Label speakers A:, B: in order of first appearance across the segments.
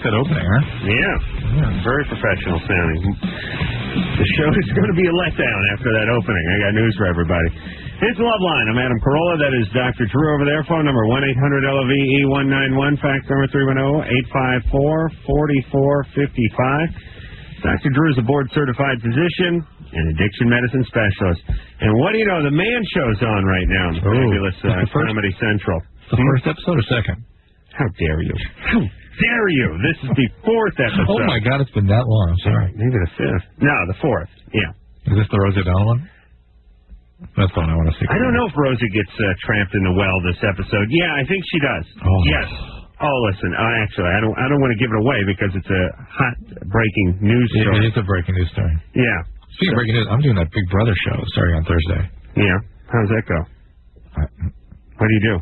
A: that opening, huh?
B: Yeah. Very professional sounding. The show is going to be a letdown after that opening. I got news for everybody. It's Loveline. I'm Adam Carolla. That is Dr. Drew over there. Phone number 1-800-LOVE-191. Fax number 310-854-4455. Dr. Drew is a board-certified physician and addiction medicine specialist. And what do you know? The Man Show's on right now. The fabulous Comedy Central.
A: The first episode or second?
B: How dare you? How dare you? This is the fourth episode.
A: Oh, my God. It's been that long. I'm sorry.
B: Maybe the fifth. No, the fourth. Yeah.
A: Is this the Rosie O'Donnell one? That's the one I want to see.
B: I don't know if Rosie gets trapped in the well this episode. Yeah, I think she does.
A: Oh.
B: Yes. Oh, listen. Actually, I don't want to give it away because it's a hot breaking news story.
A: It is a breaking news story.
B: Yeah.
A: Speaking of breaking news, I'm doing that Big Brother show starting on Thursday.
B: Yeah. How's that go? What do you do?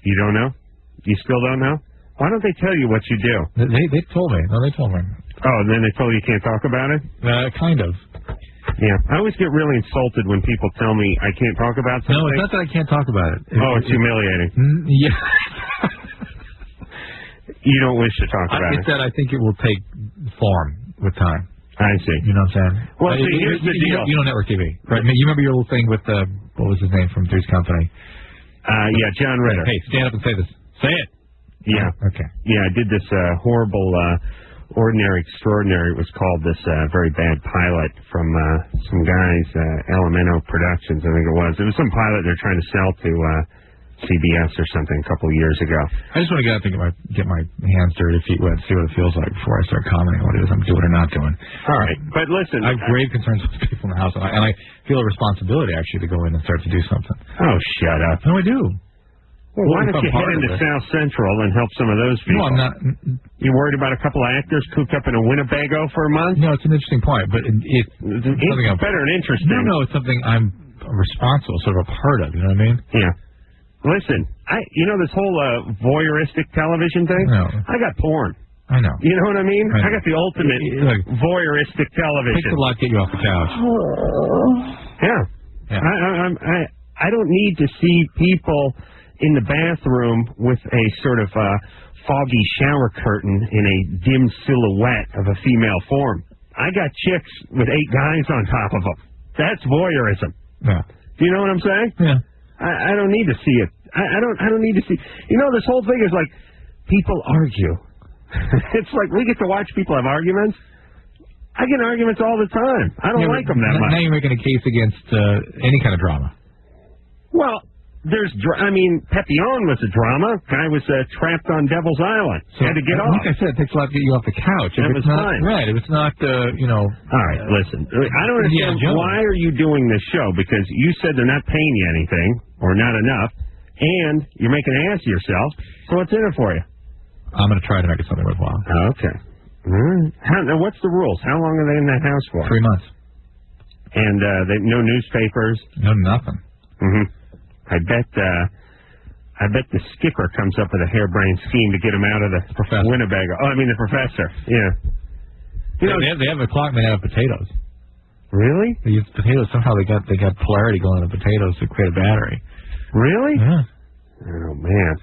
B: You don't know? You still don't know? Why don't they tell you what you do?
A: They told me. No, they told me.
B: Oh, and then they told you you can't talk about it?
A: Kind of.
B: Yeah. I always get really insulted when people tell me I can't talk about something.
A: No, it's not that I can't talk about it.
B: It's humiliating.
A: Yeah.
B: You don't wish to talk about it.
A: It's that I think it will take form with time.
B: I see.
A: You know what I'm saying?
B: Well, see, here's the deal.
A: You know Network TV, right? You remember your little thing with, what was his name from Three's Company?
B: Yeah, John Ritter.
A: Hey, stand up and say this. Say it.
B: Yeah.
A: Okay.
B: Yeah, I did this horrible, Ordinary Extraordinary. It was called, this very bad pilot from some guys, Elemento Productions, I think it was. It was some pilot they're trying to sell to CBS or something a couple of years ago.
A: I just want to get out there and get my hands dirty, feet wet, see what it feels like before I start commenting on what it is I'm doing or not doing.
B: All right. But listen.
A: I have grave concerns with people in the house, and I feel a responsibility, actually, to go in and start to do something.
B: Oh, shut up.
A: No, I do.
B: Well, why don't you head into South Central and help some of those people?
A: No, I'm not.
B: You worried about a couple of actors cooped up in a Winnebago for a month?
A: No, it's an interesting point, but it's something
B: better and interesting.
A: No, it's something I'm responsible, sort of a part of, you know what I mean?
B: Yeah. Listen, this whole voyeuristic television thing?
A: No.
B: I got porn.
A: I know.
B: You know what I mean? I got the ultimate voyeuristic television.
A: Takes a lot to get you off the couch.
B: Yeah. I don't need to see people in the bathroom with a sort of foggy shower curtain in a dim silhouette of a female form. I got chicks with 8 guys on top of them. That's voyeurism.
A: Yeah.
B: Do you know what I'm saying?
A: Yeah.
B: I don't need to see it. I don't need to see. This whole thing is like people argue. It's like we get to watch people have arguments. I get arguments all the time. I don't like them that much.
A: Now you're making a case against any kind of drama.
B: Well, Papillon was a drama. Guy was trapped on Devil's Island.
A: So,
B: had to get off.
A: Like I said, it takes a lot to get you off the couch.
B: That was fine.
A: Right. If it's not,
B: All right, listen. I don't understand. Why are you doing this show? Because you said they're not paying you anything, or not enough, and you're making an ass of yourself, so what's in it for you?
A: I'm going to try to make it something worthwhile.
B: Okay. All right. Now, what's the rules? How long are they in that house for?
A: 3 months.
B: And no newspapers?
A: No, nothing.
B: Mm-hmm. I bet the skipper comes up with a harebrained scheme to get him out of the Winnebago. Oh, I mean the professor. Yeah.
A: They have a clock made out of potatoes.
B: Really?
A: They use potatoes. Somehow they got polarity going in the potatoes to create a battery.
B: Really?
A: Yeah.
B: Oh man.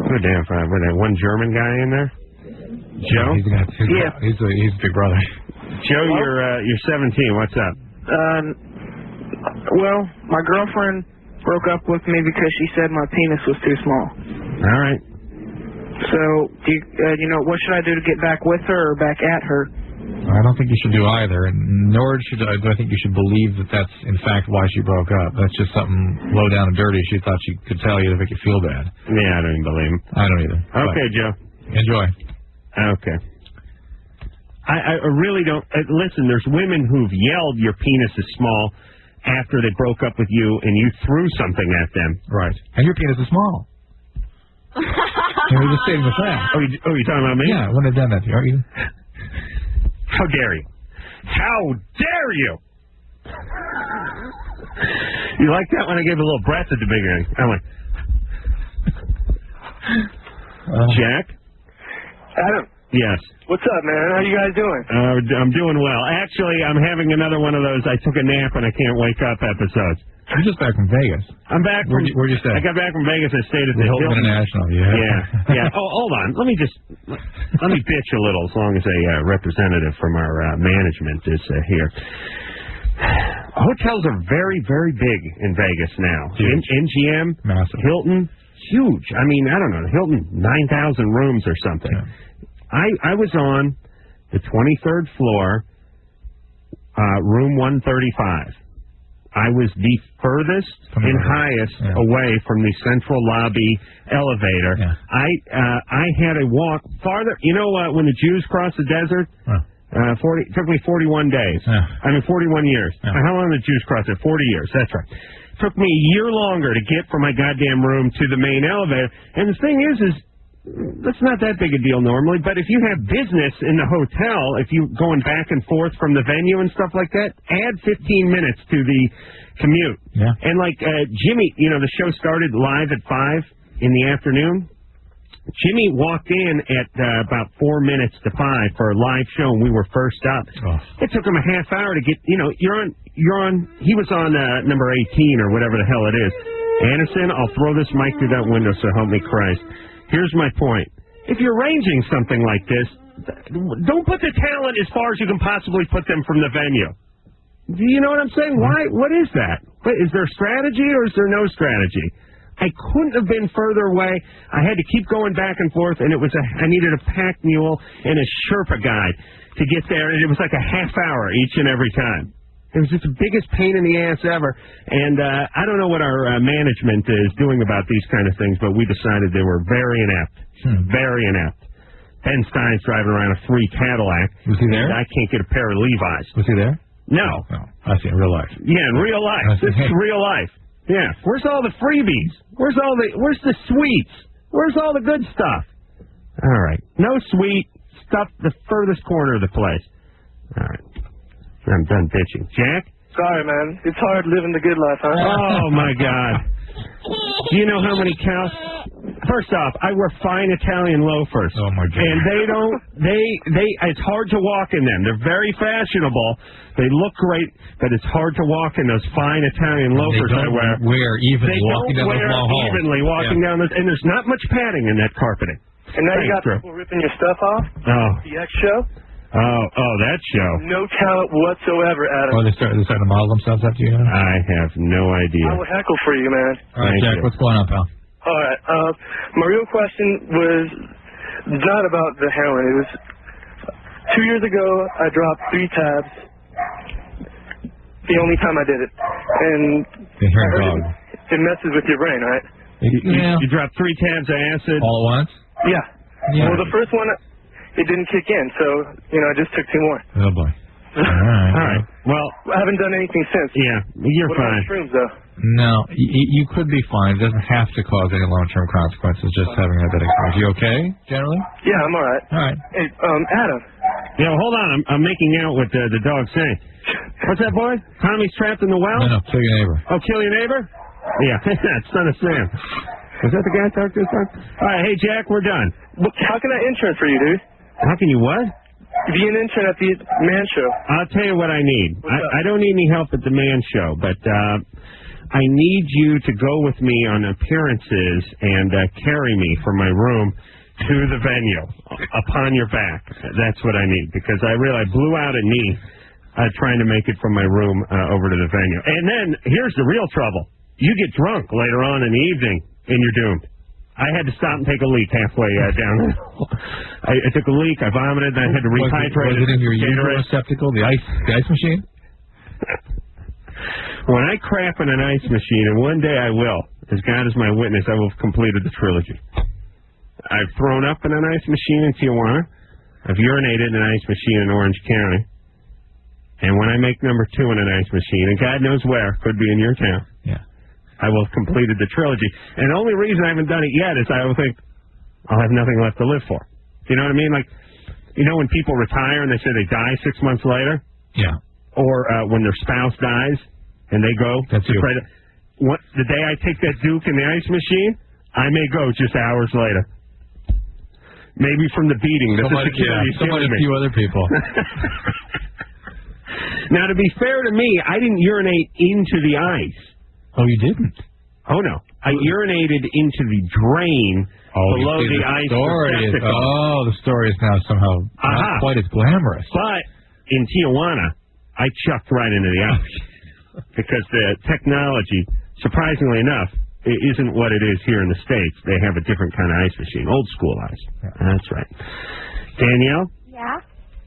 B: Good damn fine. Was that one German guy in there? Joe?
A: He's Big Brother.
B: Joe, you're 17. What's up?
C: Well, my girlfriend broke up with me because she said my penis was too small.
B: All right.
C: So, what should I do to get back with her or back at her?
A: I don't think you should do either, nor do I think you should believe that that's, in fact, why she broke up. That's just something low down and dirty she thought she could tell you to make you feel bad.
B: Yeah, I don't even believe him.
A: I don't either.
B: Okay, Joe.
A: Enjoy.
B: Okay. I really don't... listen, there's women who've yelled your penis is small after they broke up with you and you threw something at them.
A: Right. And your penis is small. We're just stating the fact.
B: Oh, you're talking about me?
A: Yeah, I wouldn't have done that to you, aren't you?
B: How dare you? How dare you? You like that when I gave a little breath at the beginning? I went... Jack?
C: Adam.
B: Yes.
C: What's up, man? How you guys doing?
B: I'm doing well. Actually, I'm having another one of those I took a nap and I can't wake up episodes.
A: You're just back from Vegas.
B: I'm back from...
A: Where'd you stay?
B: I got back from Vegas. I stayed at the
A: Hilton International,
B: Yeah. Oh, hold on. Let me bitch a little as long as a representative from our management is here. Hotels are very, very big in Vegas now. MGM,
A: massive.
B: Hilton, huge. I mean, I don't know. Hilton, 9,000 rooms or something. Yeah. I was on the 23rd floor, room 135. I was the furthest and highest away from the central lobby elevator. Yeah. I had to walk farther. You know when the Jews crossed the desert? It took me 41 days. Yeah. I mean, 41 years. Yeah. How long did the Jews cross it? 40 years. That's right. It took me a year longer to get from my goddamn room to the main elevator. And the thing is that's not that big a deal normally, but if you have business in the hotel, if you going back and forth from the venue and stuff like that, add 15 minutes to the commute. Yeah. And like Jimmy, the show started live at 5 in the afternoon. Jimmy walked in at about 4 minutes to 5 for a live show, and we were first up. Oh. It took him a half hour to get, he was on number 18 or whatever the hell it is. Anderson, I'll throw this mic through that window, so help me Christ. Here's my point. If you're arranging something like this, don't put the talent as far as you can possibly put them from the venue. Do you know what I'm saying? Why? What is that? Is there strategy or is there no strategy? I couldn't have been further away. I had to keep going back and forth, and I needed a pack mule and a Sherpa guide to get there, and it was like a half hour each and every time. It was just the biggest pain in the ass ever, and I don't know what our management is doing about these kind of things, but we decided they were very inept. Very inept. Ben Stein's driving around a free Cadillac.
A: Was he there?
B: I can't get a pair of Levi's.
A: Was he there?
B: No.
A: Oh, I see, in real life.
B: Yeah, in real life. This is real life. Yeah. Where's all the freebies? Where's the sweets? Where's all the good stuff? All right. No sweet stuff, the furthest corner of the place. All right. I'm done bitching. Jack?
D: Sorry, man. It's hard living the good life, huh?
B: Oh, my God. Do you know how many cows? First off, I wear fine Italian loafers.
A: Oh, my God.
B: And it's hard to walk in them. They're very fashionable. They look great, but it's hard to walk in those fine Italian loafers I wear.
A: Walking down
B: down and there's not much padding in that carpeting.
D: And now you got people ripping your stuff off?
B: Oh.
D: The X show?
B: Oh, that show.
D: No talent whatsoever, Adam.
A: Oh, they started to model themselves after you?
B: I have no idea.
D: I will heckle for you, man.
A: All right, Jack, what's going on, pal?
D: All right. My real question was not about the heroin. It was 2 years ago, I dropped 3 tabs. The only time I did it. And it messes with your brain, right?
B: You dropped 3 tabs of acid?
A: All at once?
D: Yeah. Well, the first one... it didn't kick in, so, I just took 2 more.
A: Oh, boy. All
B: right. Well,
D: I haven't done anything since.
B: Yeah, you're fine.
D: What about shrooms, though?
A: No, you could be fine. It doesn't have to cause any long-term consequences just having had that experience. You okay, generally?
D: Yeah, I'm all right.
A: All right.
D: Hey, Adam.
B: Yeah, hold on. I'm making out with the dog saying. What's that, boy? Tommy's trapped in the well?
A: No, kill your neighbor.
B: Oh, kill your neighbor? Yeah, son of Sam. Was that the guy I talked to? All right, hey, Jack, we're done.
D: How can I intern for you, dude?
B: How can you what?
D: Be an intern at the Man Show.
B: I'll tell you what I need. I don't need any help at the Man Show, but I need you to go with me on appearances and carry me from my room to the venue upon your back. That's what I need, because I blew out a knee trying to make it from my room over to the venue. And then here's the real trouble. You get drunk later on in the evening, and you're doomed. I had to stop and take a leak halfway down. I took a leak, I vomited, and I had to rehydrate.
A: Was it in your uterine receptacle, the ice machine?
B: When I crap in an ice machine, and one day I will, as God is my witness, I will have completed the trilogy. I've thrown up in an ice machine in Tijuana. I've urinated in an ice machine in Orange County. And when I make number 2 in an ice machine, and God knows where, could be in your town.
A: Yeah.
B: I will have completed the trilogy. And the only reason I haven't done it yet is I will think I'll have nothing left to live for. You know what I mean? Like, when people retire and they say they die 6 months later?
A: Yeah.
B: Or when their spouse dies and they go.
A: That's you.
B: The day I take that Duke in the ice machine, I may go just hours later. Maybe from the beating that the security is giving me.
A: A few other people.
B: Now, to be fair to me, I didn't urinate into the ice.
A: Oh, you didn't?
B: Oh, no. I urinated into the drain below the ice receptacle.
A: The story is now somehow not quite as glamorous.
B: But in Tijuana, I chucked right into the ice because the technology, surprisingly enough, it isn't what it is here in the States. They have a different kind of ice machine, old school ice. Yeah. That's right. Danielle?
E: Yeah?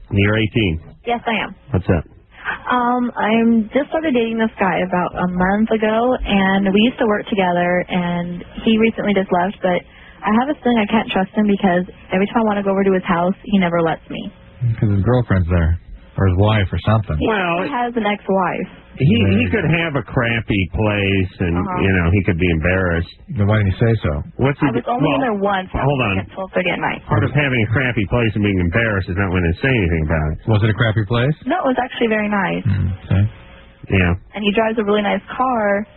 B: You're 18.
E: Yes, I am.
B: What's up?
E: I'm just started dating this guy about a month ago, and we used to work together, and he recently just left, but I have a feeling I can't trust him because every time I want to go over to his house, he never lets me.
A: Because his girlfriend's there, or his wife, or something.
E: He has an ex-wife.
B: He could have a crappy place, and, he could be embarrassed.
A: Then why didn't he say so?
E: I was only in there once.
B: Hold on.
E: At 12:30 at night.
B: Part of having a crappy place and being embarrassed is not when they say anything about it.
A: Was it a crappy place?
E: No, it was actually very nice.
A: Okay.
B: Yeah.
E: And he drives a really nice car,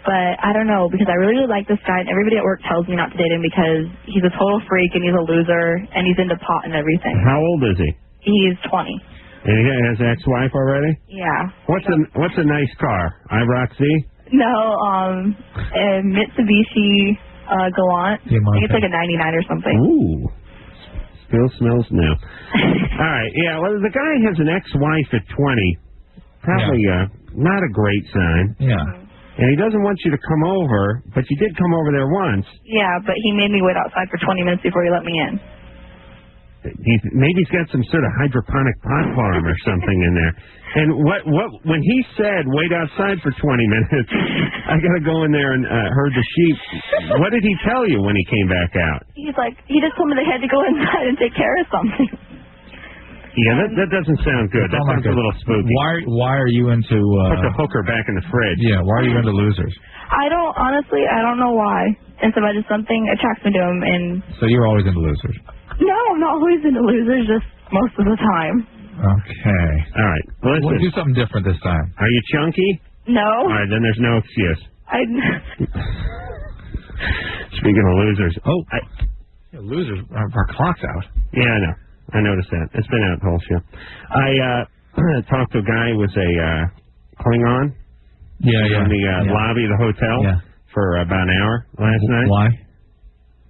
E: but I don't know, because I really like this guy, and everybody at work tells me not to date him because he's a total freak, and he's a loser, and he's into pot and everything.
B: How old is he?
E: He's 20.
B: And he has an ex-wife already?
E: Yeah.
B: What's a nice car? IROC Z?
E: No, a Mitsubishi Galant. I think it's like a 99 or something.
B: Ooh. Still smells new. All right, yeah, well, the guy has an ex-wife at 20. Probably not a great sign.
A: Yeah.
B: And he doesn't want you to come over, but you did come over there once.
E: Yeah, but he made me wait outside for 20 minutes before he let me in.
B: Maybe he's got some sort of hydroponic pot farm or something in there. And what when he said wait outside for 20 minutes, I got to go in there and herd the sheep. What did he tell you when he came back out?
E: He's like, he just told me they had to go inside and take care of something.
B: Yeah, that doesn't sound good. That sounds a little spooky.
A: Why are you into...
B: Put the hooker back in the fridge.
A: Yeah, why are you into losers?
E: I don't know why. And so I just something attracts me to him. And
A: so you're always into losers?
E: No, I'm not always into losers, just most of the time.
A: Okay.
B: All right. Listen.
A: We'll do something different this time.
B: Are you chunky?
E: No.
B: All right, then there's no excuse. Speaking of losers.
A: Losers, our clock's out.
B: Yeah, I know. I noticed that. It's been out the whole show. I talked to a guy who was a Klingon. In the lobby of the hotel for about an hour last night.
A: Why?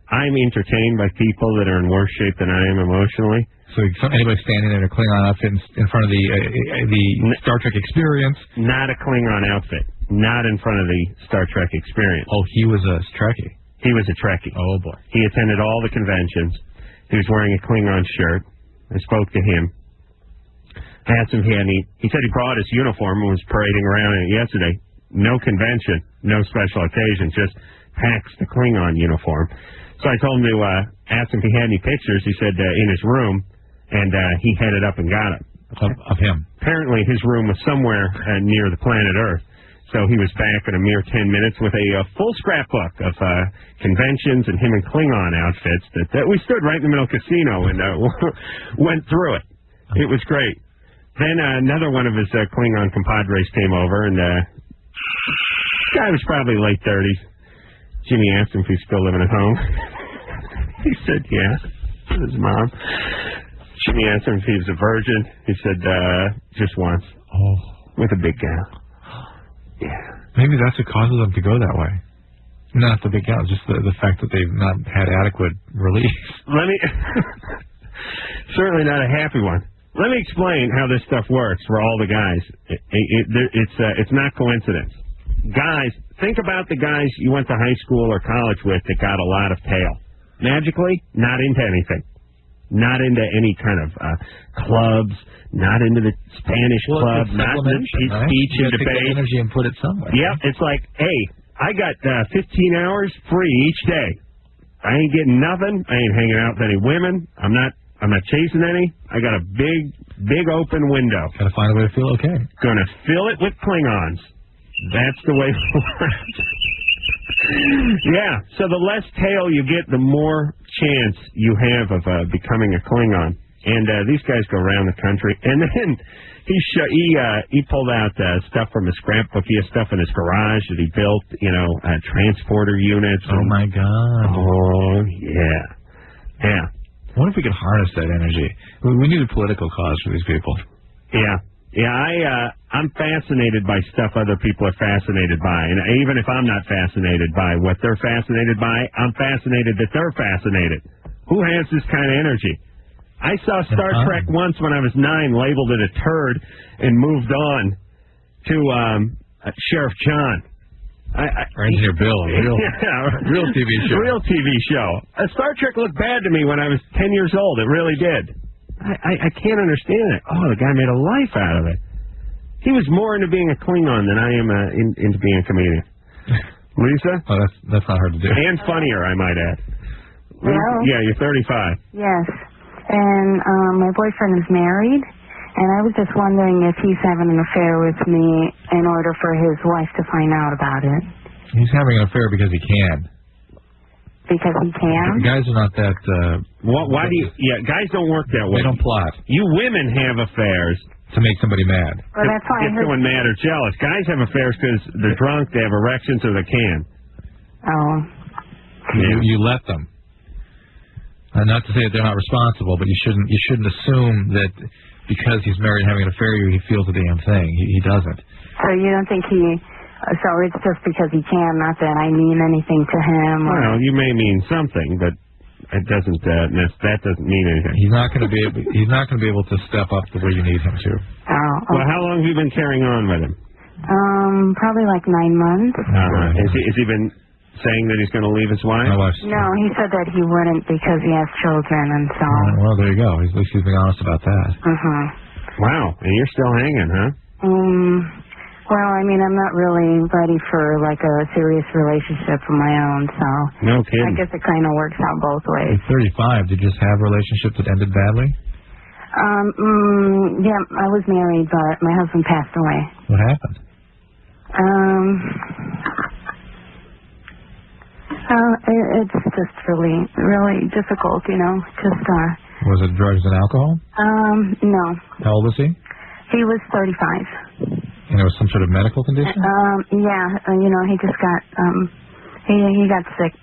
B: I'm entertained by people that are in worse shape than I am emotionally.
A: So anybody standing there in a Klingon outfit in front of the Star Trek Experience?
B: Not a Klingon outfit. Not in front of the Star Trek Experience.
A: Oh, he was a Trekkie.
B: He was a Trekkie.
A: Oh, boy.
B: He attended all the conventions. He was wearing a Klingon shirt. I spoke to him. I asked him if he said he brought his uniform and was parading around in it yesterday. No convention, no special occasion, just packs the Klingon uniform. So I told him to ask him if he had any pictures. He said in his room, and he headed up and got it.
A: Of him?
B: Apparently his room was somewhere near the planet Earth. So he was back in a mere 10 minutes with a full scrapbook of conventions and him in Klingon outfits that we stood right in the middle of the casino and went through it. It was great. Then another one of his Klingon compadres came over, and guy was probably late 30s. Jimmy asked him if he's still living at home. He said yes, with his mom. Jimmy asked him if he was a virgin. He said just once.
A: Oh.
B: With a big gal. Yeah.
A: Maybe that's what causes them to go that way. Not the big gal, just the fact that they've not had adequate release.
B: Certainly not a happy one. Let me explain how this stuff works for all the guys. It's not coincidence. Guys, think about the guys you went to high school or college with that got a lot of tail. Magically, not into anything. Not into any kind of clubs, not into the Spanish club, not into speech and debate.
A: Take the energy and put it somewhere.
B: Yep, it's like, hey, I got 15 hours free each day. I ain't getting nothing. I ain't hanging out with any women. I'm not chasing any. I got a big open window.
A: Gotta find a way to feel okay.
B: Gonna fill it with Klingons. That's the way forward. Yeah, so the less tail you get, the more chance you have of becoming a Klingon. And these guys go around the country. And then he pulled out stuff from his scrapbook. He has stuff in his garage that he built, transporter units.
A: Oh, my God.
B: Oh, yeah. Yeah.
A: What if we could harness that energy? We need a political cause for these people.
B: Yeah. Yeah, I'm fascinated by stuff other people are fascinated by. And even if I'm not fascinated by what they're fascinated by, I'm fascinated that they're fascinated. Who has this kind of energy? I saw Star Trek once when I was 9, labeled it a turd, and moved on to Sheriff John.
A: Engineer Bill, real TV show.
B: Real TV show. Star Trek looked bad to me when I was 10 years old. It really did. I can't understand it. Oh, the guy made a life out of it. He was more into being a Klingon than I am into being a comedian. Lisa?
A: Oh, that's not hard to do.
B: And funnier, I might add.
F: Hello?
B: Yeah, you're 35.
F: Yes. And my boyfriend is married, and I was just wondering if he's having an affair with me in order for his wife to find out about it.
A: He's having an affair because he can.
F: Because he can?
A: Guys are not that...
B: Why do you... Yeah, guys don't work that way.
A: They don't plot.
B: You women have affairs.
A: To make somebody mad.
F: Well, that's why
B: Get someone mad or jealous. Guys have affairs because they're drunk, they have erections, or they can.
F: Oh.
B: Yeah.
A: You let them. Not to say that they're not responsible, but you shouldn't assume that because he's married and having an affair, he feels the damn thing. He doesn't.
F: So you don't think he... So it's just because he can, not that I mean anything to him? Or...
B: Well, you may mean something, but it doesn't. That doesn't mean anything.
A: He's not going to be able to step up the way you need him to.
F: Oh. Okay.
B: Well, how long have you been carrying on with him?
F: Probably like 9 months.
B: Has he been saying that he's going to leave his wife?
F: No, he said that he wouldn't because he has children and so.
A: Well, there you go. At least he's being honest about that.
B: Wow, and you're still hanging, huh?
F: Well, I mean, I'm not really ready for like a serious relationship of my own, so.
B: No kidding.
F: I guess it kind of works out both ways.
A: At 35, did you just have relationships that ended badly?
F: Yeah, I was married, but my husband passed away.
A: What happened?
F: It's just really difficult, you know.
A: Was it drugs and alcohol?
F: No.
A: How old was he?
F: He was 35.
A: And it was some sort of medical condition?
F: Yeah, you know, he just got, he got sick.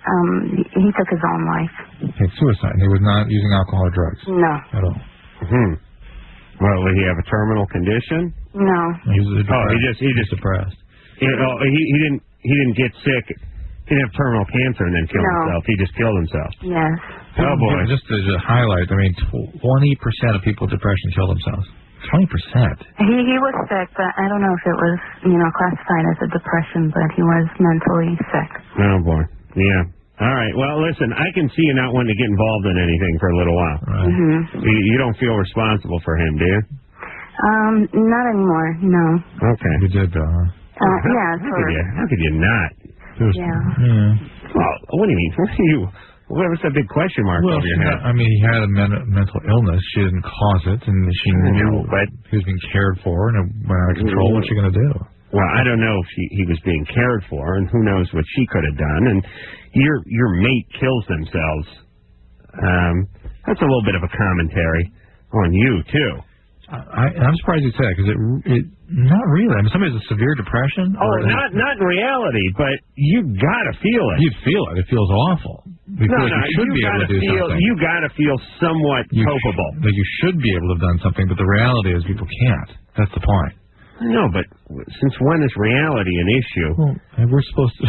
F: He took his own life.
A: Okay, suicide. He was not using alcohol or drugs?
F: No.
A: At all?
B: Well, did he have a terminal condition?
F: No.
A: He was
B: depressed. He just
A: depressed.
B: He didn't get sick. He didn't have terminal cancer and then kill himself. He just killed himself.
F: Yes.
B: Oh boy.
A: Just to highlight, I mean, 20% of people with depression kill themselves. 20%.
F: He was sick, but I don't know if it was, you know, classified as a depression, but he was mentally sick.
B: Oh boy. Yeah. All right. Well, listen, I can see you not wanting to get involved in anything for a little while.
A: Right.
B: You don't feel responsible for him, do you?
F: Not anymore. No.
B: Okay.
A: You did, though, huh?
F: Yeah.
B: How could you not?
F: Yeah.
B: Well, what do you mean? What was that big question mark over your head?
A: I mean, he had a mental illness. She didn't cause it, and she knew
B: but
A: he was being cared for, and it went out of control. What's she going to do?
B: Well, I don't know if he was being cared for, and who knows what she could have done. And your mate kills themselves. That's a little bit of a commentary on you too.
A: I'm surprised you said that because it not really. I mean, somebody has a severe depression.
B: Not in reality, but you gotta feel it.
A: You'd feel it. It feels awful. You should be able to do something.
B: You gotta feel somewhat copable.
A: You should be able to have done something, but the reality is people can't. That's the point.
B: No, but since when is reality an issue?
A: Well, we're supposed to.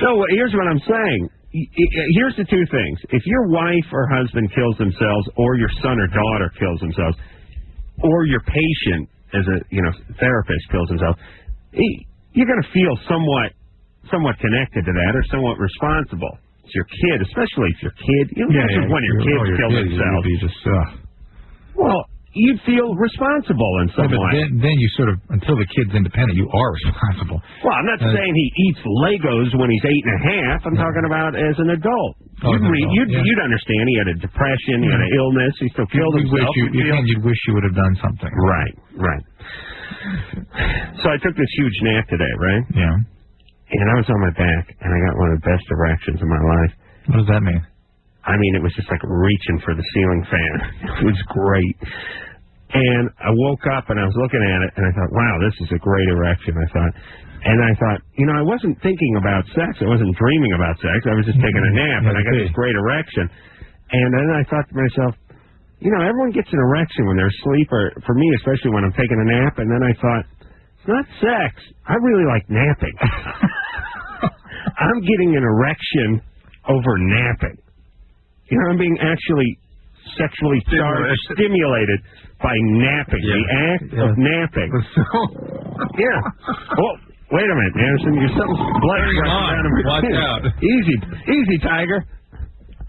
B: So here's what I'm saying. Here's the two things. If your wife or husband kills themselves, or your son or daughter kills themselves, or your patient as a therapist kills himself, you're going to feel somewhat connected to that, or somewhat responsible. It's your kid, especially if your kid. One of your kids killed themselves. Well, you feel responsible in some way.
A: But then you sort of, until the kid's independent, you are responsible.
B: Well, I'm not saying he eats Legos when he's 8.5. I'm talking about as an adult. You'd understand he had a depression, he had an illness, he still killed himself.
A: You'd wish you would have done something.
B: Right. So I took this huge nap today, right?
A: Yeah.
B: And I was on my back, and I got one of the best erections of my life.
A: What does that mean?
B: I mean, it was just like reaching for the ceiling fan. It was great. And I woke up and I was looking at it and I thought, wow, this is a great erection, I thought. And I thought, I wasn't thinking about sex. I wasn't dreaming about sex. I was just taking a nap and I got this great erection. And then I thought to myself, you know, everyone gets an erection when they're asleep, or for me, especially when I'm taking a nap, and then I thought, it's not sex. I really like napping. I'm getting an erection over napping. You know, I'm being actually sexually stimulated by napping.
A: Yeah.
B: The act of napping. Yeah. Well, wait a minute, Anderson. You're something blood down in my
A: Watch
B: chin.
A: out.
B: Easy, Tiger.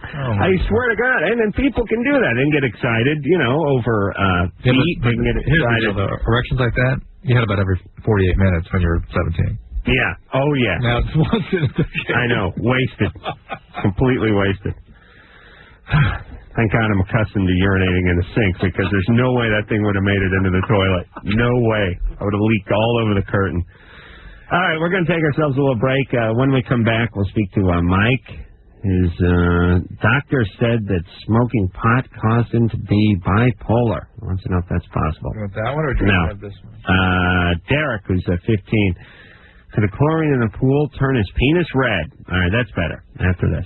A: Oh,
B: I swear to God. And then people can do that and get excited, you know, over feet. They can get excited.
A: The erections like that, you had about every 48 minutes when you were 17.
B: Yeah. Oh, yeah.
A: Now it's once in a decade.
B: I know. Wasted. Completely wasted. Thank God I'm accustomed to urinating in the sink, because there's no way that thing would have made it into the toilet. No way. I would have leaked all over the curtain. All right, we're going to take ourselves a little break. When we come back, we'll speak to Mike. His doctor said that smoking pot caused him to be bipolar. I want to know if that's possible.
A: You want that one or do you want this one?
B: Derek, who's 15. Could the chlorine in the pool turn his penis red? All right, that's better. After this.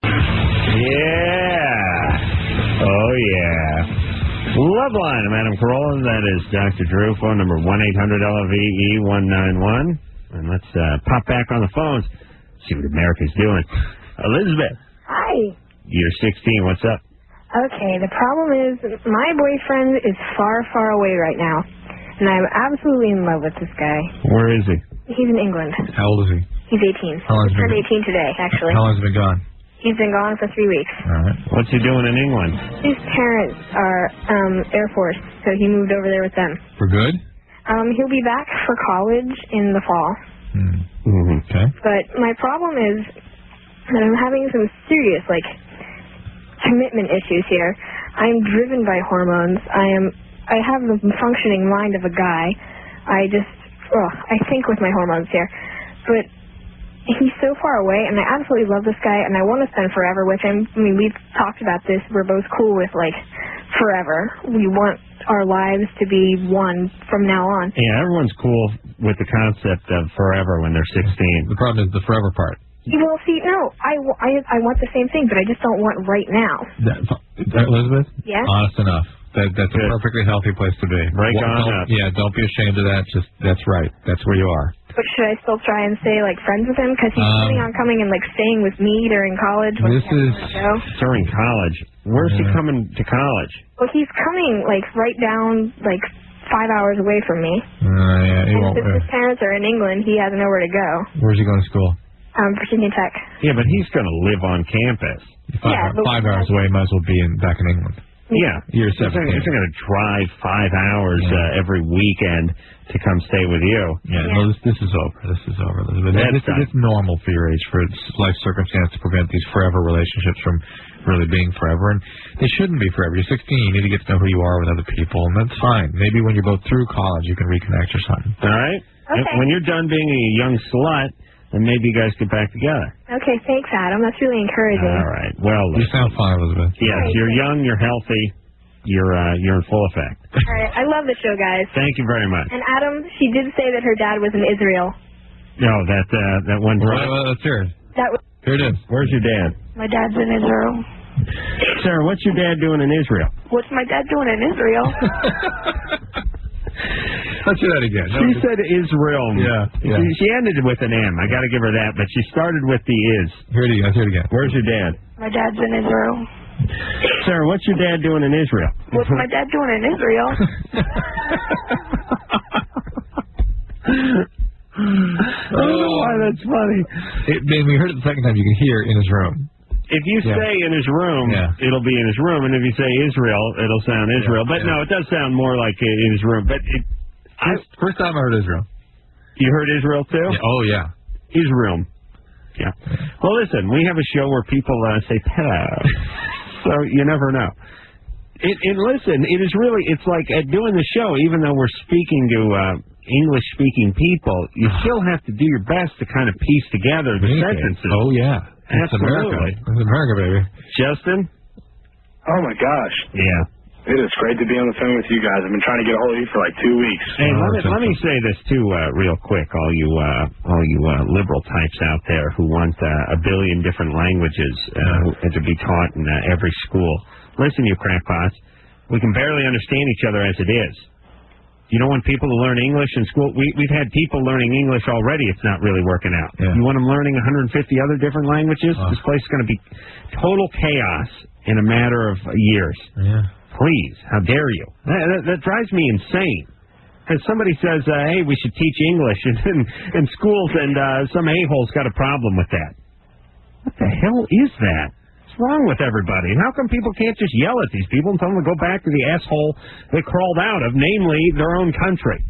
B: Yeah. Oh, yeah. Loveline. I'm Adam Carolla. That is Dr. Drew. Phone number 1-800-LOVE-191. And let's pop back on the phones, see what America's doing. Elizabeth.
G: Hi.
B: You're 16. What's up?
G: Okay, the problem is my boyfriend is far, far away right now, and I'm absolutely in love with this guy.
B: Where is he?
G: He's in England.
A: How old is he?
G: He's 18.
A: How long has he
G: He turned
A: been
G: 18 today, actually.
A: How long has he been gone?
G: He's been gone for 3 weeks.
A: All right.
B: What's he doing in England?
G: His parents are Air Force, so he moved over there with them.
A: For good?
G: He'll be back for college in the fall.
A: Okay.
G: But my problem is that I'm having some serious, commitment issues here. I'm driven by hormones. I have the functioning mind of a guy. I think with my hormones here. But he's so far away, and I absolutely love this guy, and I want to spend forever with him. I mean, we've talked about this. We're both cool with, forever. We want our lives to be one from now on.
B: Yeah, everyone's cool with the concept of forever when they're 16.
A: The problem is the forever part.
G: Well, see, no, I want the same thing, but I just don't want right now.
A: Elizabeth?
G: Yeah?
A: Honest enough. That's a perfectly healthy place to be. Yeah, don't be ashamed of that. That's right. That's where you are.
G: But should I still try and stay, friends with him? Because he's planning on coming and, staying with me during college.
B: During college? Where's he coming to college?
G: Well, he's coming, right down, 5 hours away from me.
A: Yeah, he
G: and
A: won't.
G: since his parents are in England, he has nowhere to go.
A: Where's he going to school?
G: Virginia Tech.
B: Yeah, but he's going to live on campus.
A: 5 hours away, might as well be back in England.
B: Yeah.
A: You're 17.
B: He's going to drive 5 hours every weekend to come stay with you.
A: Yeah, no, this is over. This is over, Elizabeth. It's normal for your age, for life circumstance to prevent these forever relationships from really being forever. And they shouldn't be forever. You're 16. You need to get to know who you are with other people, and that's fine. Maybe when you're both through college, you can reconnect or something.
B: All right?
G: Okay.
B: When you're done being a young slut, then maybe you guys get back together.
G: Okay, thanks, Adam. That's really encouraging.
B: All right. Well,
A: you sound fine, Elizabeth.
B: Yes, you're young, you're healthy, you're in full effect.
G: All right, I love the show, guys.
B: Thank you very much.
G: And Adam, she did say that her dad was in Israel.
B: No, that one.
A: Well, let's hear it. Here it is.
B: Where's your dad?
G: My dad's in Israel.
B: Sarah, what's your dad doing in Israel?
G: What's my dad doing in Israel?
A: Let's do that again.
B: She said Israel.
A: Yeah.
B: She ended with an M. I got to give her that, but she started with the is.
A: Here it is. Hear it again.
B: Where's your dad?
G: My dad's in Israel.
B: Sarah, what's your dad doing in Israel?
G: What's my dad doing in Israel?
B: Oh, that's funny.
A: We heard it the second time. You can hear in his room.
B: If you say in his room, it'll be in his room, and if you say Israel, it'll sound Israel. But no, it does sound more like in his room. But
A: first time I heard Israel.
B: You heard Israel too?
A: Yeah. Oh yeah,
B: Israel. Yeah. Well, listen, we have a show where people say "hello," so you never know. And listen, it's like doing the show, even though we're speaking to English-speaking people, you still have to do your best to kind of piece together the sentences.
A: Oh yeah. It's America. It's America, baby.
B: Justin?
D: Oh, my gosh.
B: Yeah.
D: It is great to be on the phone with you guys. I've been trying to get a hold of you for 2 weeks.
B: Hey, let me say this, too, real quick, all you liberal types out there who want a billion different languages to be taught in every school. Listen, you crackpots. We can barely understand each other as it is. You don't want people to learn English in school. We've had people learning English already. It's not really working out.
A: Yeah.
B: You want them learning 150 other different languages? This place is going to be total chaos in a matter of years.
A: Yeah.
B: Please, how dare you? That drives me insane. Because somebody says, hey, we should teach English in schools, and some a-hole's got a problem with that. What the hell is that? What's wrong with everybody? And how come people can't just yell at these people and tell them to go back to the asshole they crawled out of, namely their own country?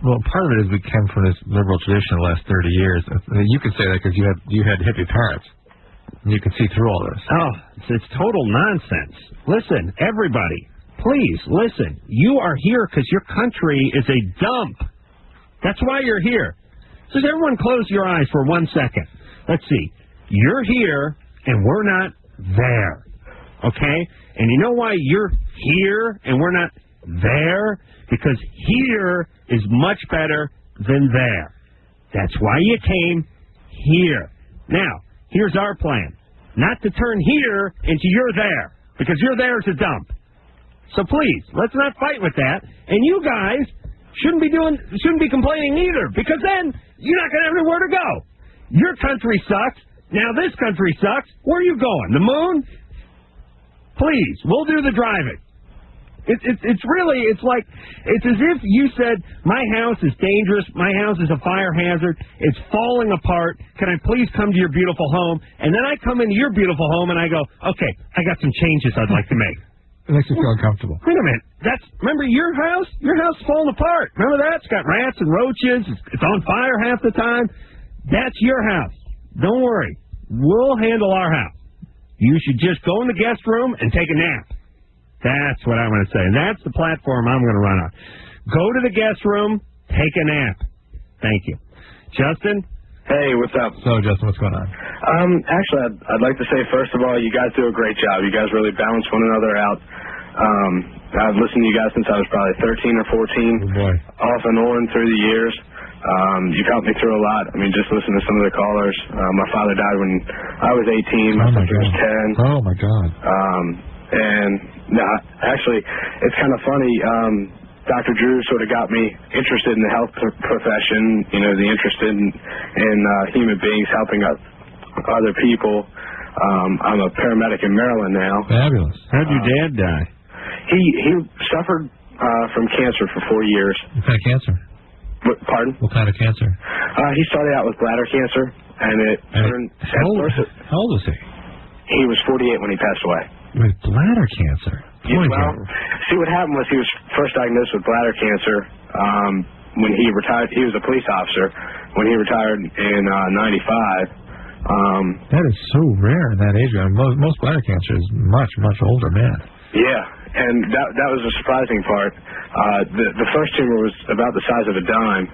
A: Well, part of it is we came from this liberal tradition the last 30 years. You can say that because you had hippie parents. You can see through all this.
B: Oh, it's total nonsense. Listen, everybody, please listen. You are here because your country is a dump. That's why you're here. Just everyone close your eyes for 1 second. Let's see. You're here and we're not there. Okay? And you know why you're here and we're not there? Because here is much better than there. That's why you came here. Now, here's our plan. Not to turn here into you're there. Because you're there is a dump. So please, let's not fight with that. And you guys shouldn't be complaining either. Because then you're not going to have anywhere to go. Your country sucks. Now this country sucks. Where are you going? The moon? Please, we'll do the driving. It's as if you said, my house is dangerous, my house is a fire hazard, it's falling apart, can I please come to your beautiful home? And then I come into your beautiful home and I go, okay, I got some changes I'd like to make.
A: It makes you feel uncomfortable.
B: Wait a minute, remember your house? Your house is falling apart. Remember that? It's got rats and roaches, it's on fire half the time. That's your house. Don't worry, we'll handle our house. You should just go in the guest room and take a nap. That's what I'm going to say. And that's the platform I'm going to run on. Go to the guest room, take a nap. Thank you. Justin?
D: Hey, what's up?
A: So, Justin, what's going on?
D: Actually, I'd like to say, first of all, you guys do a great job. You guys really balance one another out. I've listened to you guys since I was probably 13 or 14.
A: Oh, boy.
D: Off and on through the years. You've helped me through a lot. I mean, just listen to some of the callers. My father died when I was 18. My sister was 10.
A: Oh, my God.
D: And actually, it's kind of funny. Dr. Drew sort of got me interested in the health profession, you know, the interest in human beings, helping other people. I'm a paramedic in Maryland now.
A: Fabulous.
B: How'd your dad die?
D: He suffered from cancer for 4 years.
A: What kind of cancer?
D: Pardon?
A: What kind of cancer?
D: He started out with bladder cancer, and it turned...
A: How old was he?
D: He was 48 when he passed away.
A: With bladder cancer?
D: Yeah, well, see, what happened was he was first diagnosed with bladder cancer when he retired. He was a police officer. When he retired in 95.
A: That is so rare in that age. I mean, most bladder cancer is much, much older man.
D: Yeah, and that was the surprising part. The first tumor was about the size of a dime.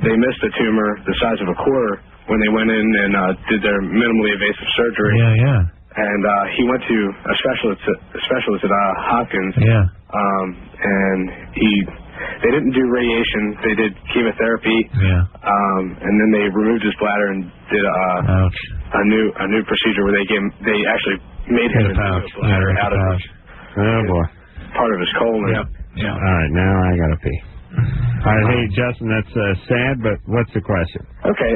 D: They missed a tumor the size of a quarter when they went in and did their minimally invasive surgery.
A: Yeah, yeah.
D: And he went to a specialist at Hopkins.
A: Yeah.
D: And they didn't do radiation. They did chemotherapy.
A: Yeah.
D: And then they removed his bladder and did a new procedure where they actually made him a bladder out of part of his colon.
A: Yep. Yeah.
B: All right, now I gotta pee. All right, hey Justin, that's sad, but what's the question?
D: Okay.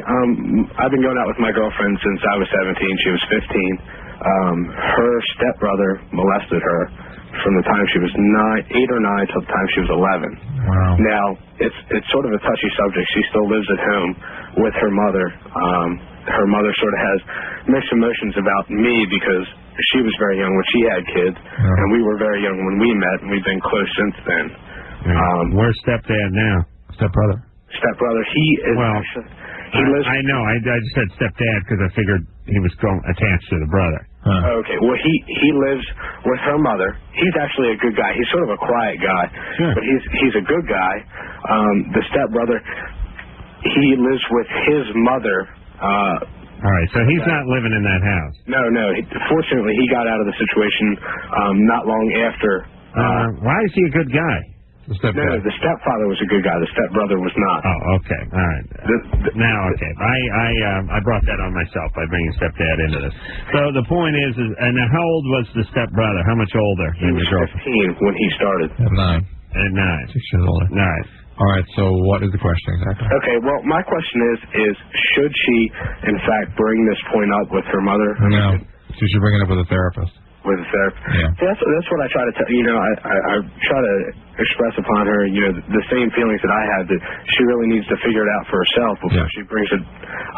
D: I've been going out with my girlfriend since I was 17. She was 15. Her stepbrother molested her from the time she was 8 or 9 till the time she was 11.
A: Wow.
D: Now, it's sort of a touchy subject. She still lives at home with her mother. Her mother sort of has mixed emotions about me because she was very young when she had kids, and we were very young when we met, and we've been close since then.
B: Where's stepdad now?
A: Stepbrother.
D: Stepbrother, he is actually...
B: I know. I just said stepdad because I figured he was attached to the brother.
D: Huh. Okay. Well, he lives with her mother. He's actually a good guy. He's sort of a quiet guy, but he's a good guy. The stepbrother, he lives with his mother.
B: All right. So he's not living in that house.
D: No. Fortunately, he got out of the situation not long after.
B: Why is he a good guy?
A: stepdad.
H: No, the stepfather was a good guy. The stepbrother was not.
B: Oh, okay. All right. Okay. I brought that on myself by bringing stepdad into this. So the point is and how old was the stepbrother? How much older than
H: the girlfriend? 15 when he started.
A: At 9.
B: At 9.
A: 6 years older.
B: All right.
A: All right, so what is the question exactly?
H: Okay, well, my question is should she, in fact, bring this point up with her mother?
A: No, she should bring it up with a therapist.
H: With a therapist?
A: Yeah.
H: That's what I try to tell, I try to express upon her, the same feelings that I had, that she really needs to figure it out for herself before she brings it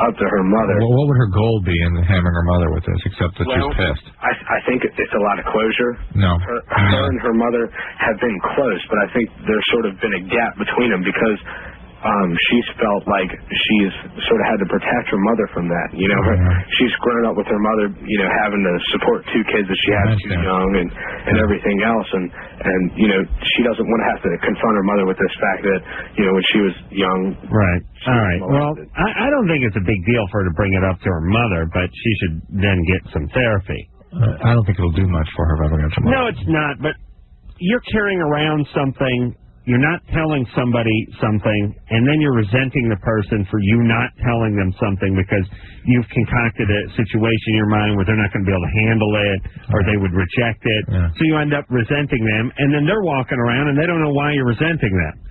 H: up to her mother.
A: Well, what would her goal be in hammering her mother with this, except that she's pissed?
H: I think it's a lot of closure.
A: No.
H: Her and her mother have been close, but I think there's sort of been a gap between them because she's felt like she's sort of had to protect her mother from that. She's grown up with her mother, having to support 2 kids that she has too young and everything else. And she doesn't want to have to confront her mother with this fact that, when she was young.
B: Right. All right. Well, I don't think it's a big deal for her to bring it up to her mother, but she should then get some therapy.
A: I don't think it'll do much for her if I bring it to her mother.
B: No, it's not, but you're carrying around something. You're not telling somebody something, and then you're resenting the person for you not telling them something because you've concocted a situation in your mind where they're not going to be able to handle it or they would reject it. Yeah. So you end up resenting them, and then they're walking around, and they don't know why you're resenting them.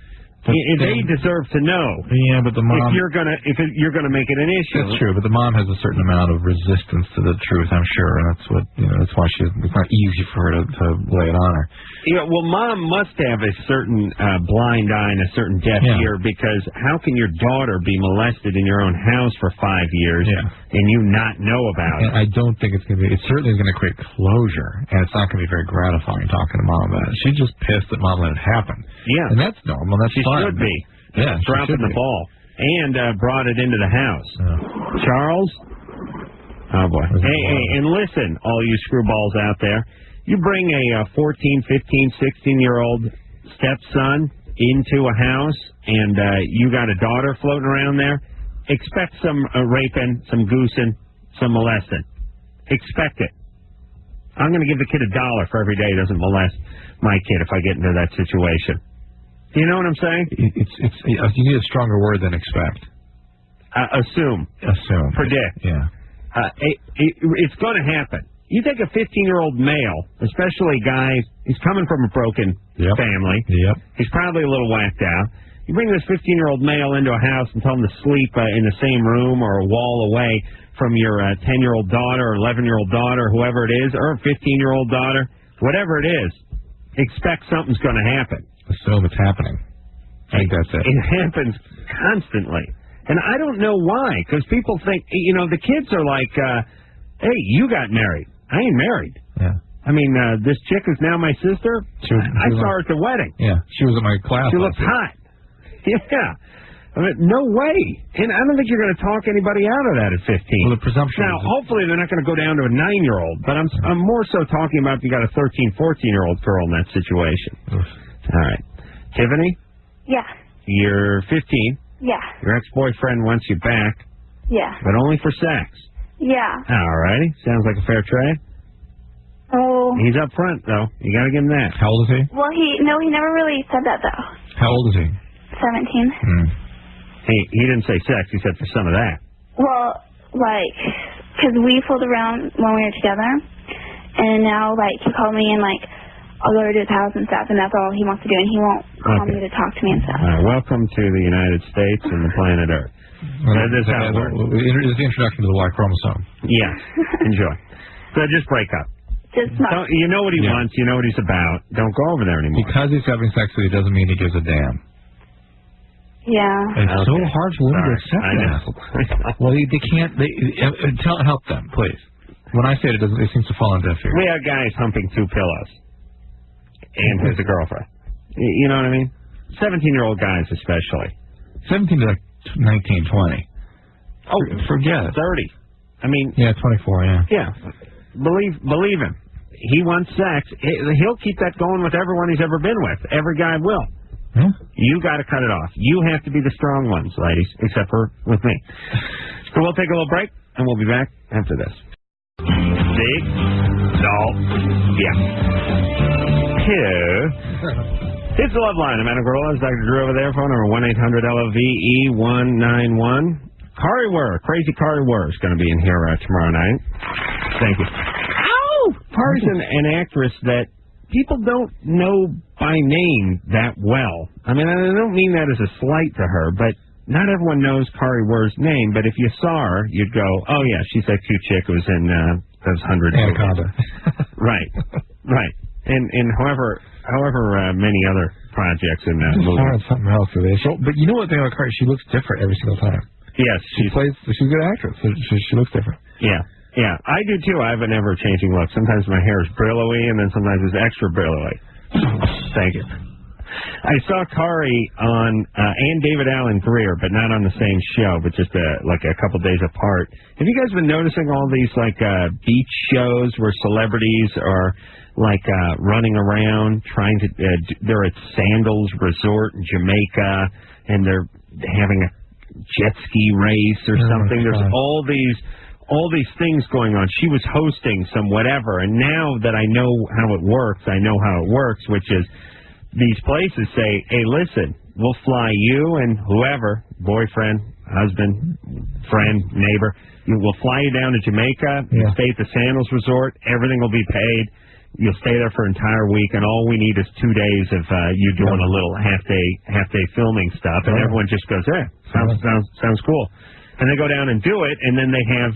B: They deserve to know.
A: Yeah, but the mom.
B: If you're gonna make it an issue.
A: That's true, but the mom has a certain amount of resistance to the truth, I'm sure, and that's what that's why it's not easy for her to lay it on her.
B: Yeah, well, mom must have a certain blind eye and a certain deaf ear, because how can your daughter be molested in your own house for 5 years and you not know about it?
A: I don't think it's going to be. It certainly is going to create closure, and it's not going to be very gratifying talking to mom about it. She's just pissed that mom let it happen.
B: Yeah,
A: and that's normal. That's
B: she
A: fine.
B: Should be.
A: Yeah,
B: dropping the ball and brought it into the house. Charles. Oh boy. Hey, and listen, all you screwballs out there. You bring a 14, 15, 16-year-old stepson into a house, and you got a daughter floating around there, expect some raping, some goosing, some molesting. Expect it. I'm going to give the kid $1 for every day he doesn't molest my kid if I get into that situation. Do you know what I'm saying?
A: You need a stronger word than expect.
B: Assume.
A: Assume.
B: Predict.
A: Yeah.
B: It's going to happen. You take a 15-year-old male, especially a guy, he's coming from a broken family.
A: Yep.
B: He's probably a little whacked out. You bring this 15-year-old male into a house and tell him to sleep in the same room or a wall away from your 10-year-old daughter or 11-year-old daughter, whoever it is, or a 15-year-old daughter, whatever it is, expect something's going to happen.
A: Assume it's happening. I think that's it.
B: It happens constantly. And I don't know why, because people think, the kids are like, hey, you got married. I ain't married.
A: Yeah.
B: I mean, this chick is now my sister. I saw her at the wedding.
A: Yeah, she was in my class.
B: She looks hot. Yeah. I mean, no way. And I don't think you're going to talk anybody out of that at 15.
A: Well, the presumption
B: now, hopefully they're not going to go down to a 9-year-old, but I'm more so talking about if you got a 13, 14-year-old girl in that situation. All right. Tiffany?
G: Yeah.
B: You're 15.
G: Yeah.
B: Your ex-boyfriend wants you back.
G: Yeah.
B: But only for sex.
G: Yeah.
B: All righty. Sounds like a fair trade.
G: Oh.
B: He's up front, though. You got to give him that.
A: How old is he?
G: Well, he never really said that, though.
A: How old is he?
G: 17.
B: He didn't say sex. He said for some of that.
G: Well, because we fooled around when we were together, and now, he called me and, I'll go to his house and stuff, and that's all he wants to do, and he won't call me to talk to me and stuff.
B: All right, welcome to the United States and the planet Earth. This is how it works.
A: It's the introduction to the Y chromosome.
B: Yeah, enjoy. So just break up. You know what he wants. You know what he's about. Don't go over there anymore.
A: Because he's having sex with you doesn't mean he gives a damn.
G: Yeah.
A: It's so hard for women to accept that. Well, they can't. Help them, please. When I say it seems to fall on deaf ears.
B: We have guys humping 2 pillows. And who's a girlfriend. You know what I mean? 17-year-old guys especially. 17 to 19, 20. Oh, forget it. 30. I mean... Yeah, 24, yeah. Yeah. Believe him. He wants sex. He'll keep that going with everyone he's ever been with. Every guy will. Yeah. You got to cut it off. You have to be the strong ones, ladies, except for with me. So we'll take a little break, and we'll be back after this. See? No. Yeah. It's the Loveline. I'm Adam Carolla. It's Dr. Drew over there. Phone number 1-800-LOVE-191. Kari Wurr, Crazy Kari Wurr is going to be in here tomorrow night. Thank you. Ow! Kari's an actress that people don't know by name that well. I mean, I don't mean that as a slight to her, but not everyone knows Kari Wurr's name. But if you saw her, you'd go, oh, yeah, she's that cute chick who was in those 100
A: Anaconda.
B: Right. And however many other projects in that movie.
A: Something else today. But you know what thing about Kari? She looks different every single time.
B: Yes,
A: she's a good actress. So she looks different.
B: Yeah, I do too. I have an ever-changing look. Sometimes my hair is brillowy, and then sometimes it's extra brillowy. Thank you. I saw Kari on and David Allen Greer, but not on the same show, but just like a couple days apart. Have you guys been noticing all these beach shows where celebrities are running around trying to? They're at Sandals Resort in Jamaica, and they're having a jet ski race or something. There's all these things going on. She was hosting some whatever, and now that I know how it works, which is these places say, hey, listen, we'll fly you and whoever, boyfriend, husband, friend, neighbor, we'll fly you down to Jamaica, you'll stay at the Sandals Resort, everything will be paid. You'll stay there for an entire week, and all we need is 2 days of you doing a little half day filming stuff, and everyone just goes, sounds cool. And they go down and do it, and then they have,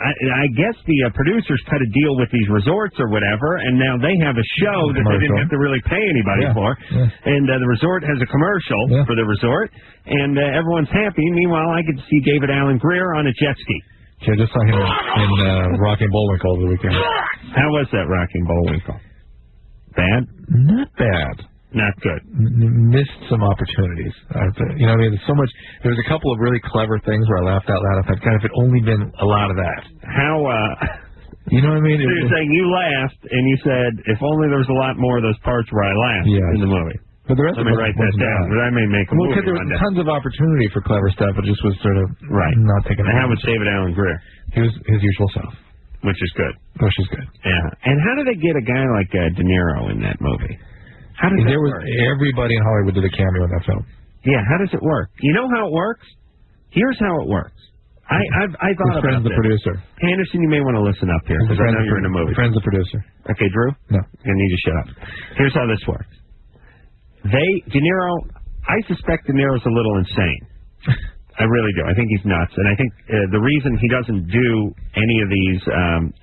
B: I guess the producers cut a deal with these resorts or whatever, and now they have a show that they didn't have to really pay anybody for, and the resort has a commercial for the resort, and everyone's happy. Meanwhile, I get to see David Allen Greer on a jet ski.
A: Yeah, just saw him in Rocky and Bullwinkle over the weekend.
B: How was that, Rocky and Bullwinkle? Bad?
A: Not bad.
B: Not good.
A: Missed some opportunities. You know what I mean? There's so much. There was a couple of really clever things where I laughed out loud. I thought, God, if it only been a lot of that.
B: How,
A: you know what I mean?
B: So you're saying you laughed, and you said, if only there was a lot more of those parts where I laughed in the movie.
A: But the rest
B: Let me write that down. But I may make a movie.
A: Because there was tons of opportunity for clever stuff. It just was sort of not taken.
B: And how was David Allen Greer?
A: He was his usual self.
B: Which is good.
A: Which is good.
B: Yeah. And how did they get a guy like De Niro in that movie? How does that work?
A: Everybody in Hollywood did a cameo in that film.
B: Yeah, how does it work? You know how it works? Here's how it works. I thought about
A: friend's the producer.
B: Anderson, you may want to listen up here, because I know you're in a movie.
A: Friend's the producer.
B: Okay, Drew?
A: No.
B: I need you to shut up. Here's how this works. De Niro, I suspect De Niro's a little insane. I really do. I think he's nuts. And I think the reason he doesn't do any of these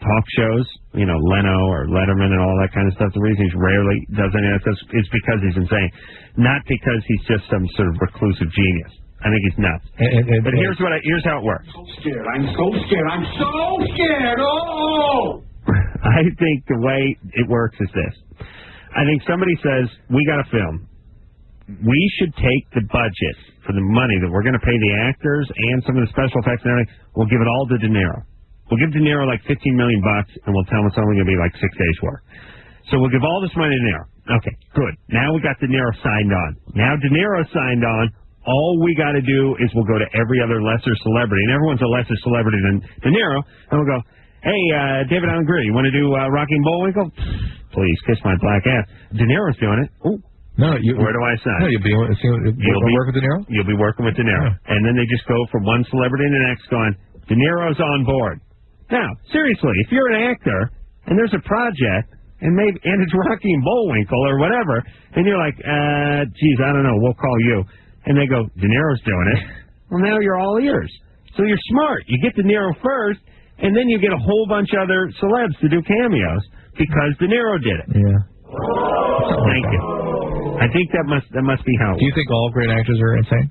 B: talk shows, you know, Leno or Letterman and all that kind of stuff, the reason he rarely does any of that stuff is because he's insane. Not because he's just some sort of reclusive genius. I think he's nuts. But here's how it works.
I: I'm so scared. Oh!
B: I think the way it works is this. I think somebody says, we got a film. We should take the budget for the money that we're going to pay the actors and some of the special effects and everything. We'll give it all to De Niro. We'll give De Niro like $15 million, and we'll tell him it's only going to be like 6 days' work. So we'll give all this money to De Niro. Okay, good. Now we got De Niro signed on. Now De Niro signed on. All we got to do is we'll go to every other lesser celebrity, and everyone's a lesser celebrity than De Niro, and we'll go, hey, David Allen Greer, you want to do Rocky and Bullwinkle? Please, kiss my black ass. De Niro's doing it. Ooh.
A: No,
B: where do I sign?
A: No, you'll be working with De Niro?
B: You'll be working with De Niro. Yeah. And then they just go from one celebrity to the next going, De Niro's on board. Now, seriously, if you're an actor and there's a project and it's Rocky and Bullwinkle or whatever, and you're like, geez, I don't know, we'll call you. And they go, De Niro's doing it. Well, now you're all ears. So you're smart. You get De Niro first, and then you get a whole bunch of other celebs to do cameos because De Niro did it.
A: Yeah.
B: Thank you. I think that must be how it works.
A: Do you think all great actors are insane?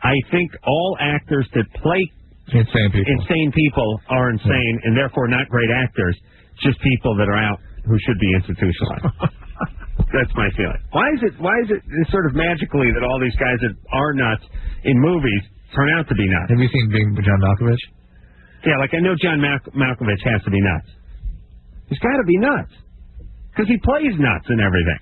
B: I think all actors that play insane people are insane, and therefore not great actors, just people that are out who should be institutionalized. That's my feeling. Why is it sort of magically that all these guys that are nuts in movies turn out to be nuts?
A: Have you seen John Malkovich?
B: Yeah, like I know John Malkovich has to be nuts. He's got to be nuts because he plays nuts and everything.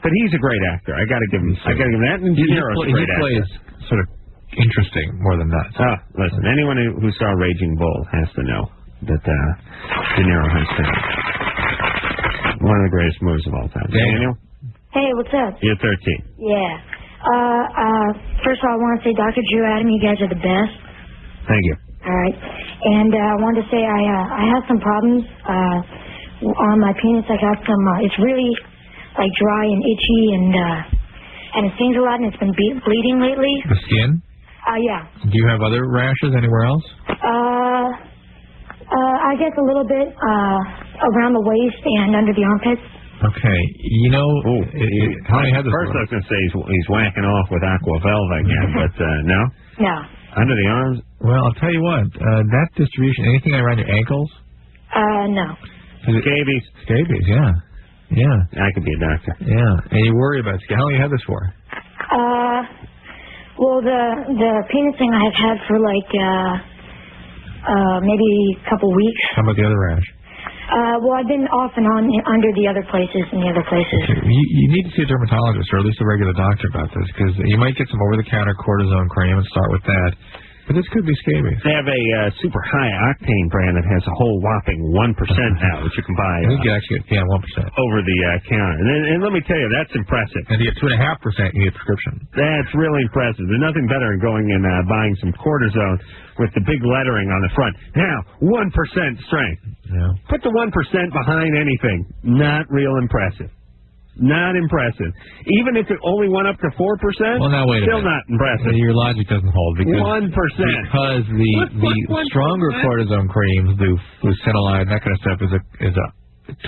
B: But he's a great actor. I got to give him that. And De Niro's a great actor.
A: He plays sort of interesting more than nuts.
B: Listen, anyone who saw Raging Bull has to know that De Niro has talent. One of the greatest movies of all time. Daniel?
J: Hey, what's up?
B: You're 13.
J: Yeah. First of all, I want to say, Dr. Drew, Adam, you guys are the best.
B: Thank you.
J: All right. And I wanted to say I have some problems on my penis. I got some, it's really, like, dry and itchy, and it stings a lot, and it's been bleeding lately.
A: The skin?
J: Yeah.
A: Do you have other rashes anywhere else?
J: I guess a little bit around the waist and under the armpits.
A: Okay. You know, Honey had this.
B: First, I was going to say he's whacking off with Aquavelva again, but no?
J: No.
B: Under the arms?
A: Well, I'll tell you what. That distribution, anything around your ankles?
J: No.
B: Scabies.
A: Scabies, yeah. Yeah.
B: I could be a doctor.
A: Yeah. And you worry about scabies. How long you had this for?
J: Well, the penis thing I have had for like maybe a couple weeks.
A: How about the other rash?
J: Well, I've been off and on under the other places and the other places.
A: Okay. You need to see a dermatologist or at least a regular doctor about this because you might get some over-the-counter cortisone cream and start with that. But this could be scabies.
B: They have a super high octane brand that has a whole whopping 1% now that you can buy.
A: I think you actually get 1%
B: over the counter. And let me tell you, that's impressive.
A: And you get 2.5%, you get prescription.
B: That's really impressive. There's nothing better than going and buying some cortisone with the big lettering on the front. Now, 1% strength.
A: Yeah.
B: Put the 1% behind anything. Not real impressive. Not impressive. Even if it only went up to 4%,
A: well, now wait a
B: still
A: minute.
B: not impressive.
A: Your logic doesn't hold because
B: 1%.
A: Because the stronger cortisone creams, the fluocinolone, that kind of stuff, is a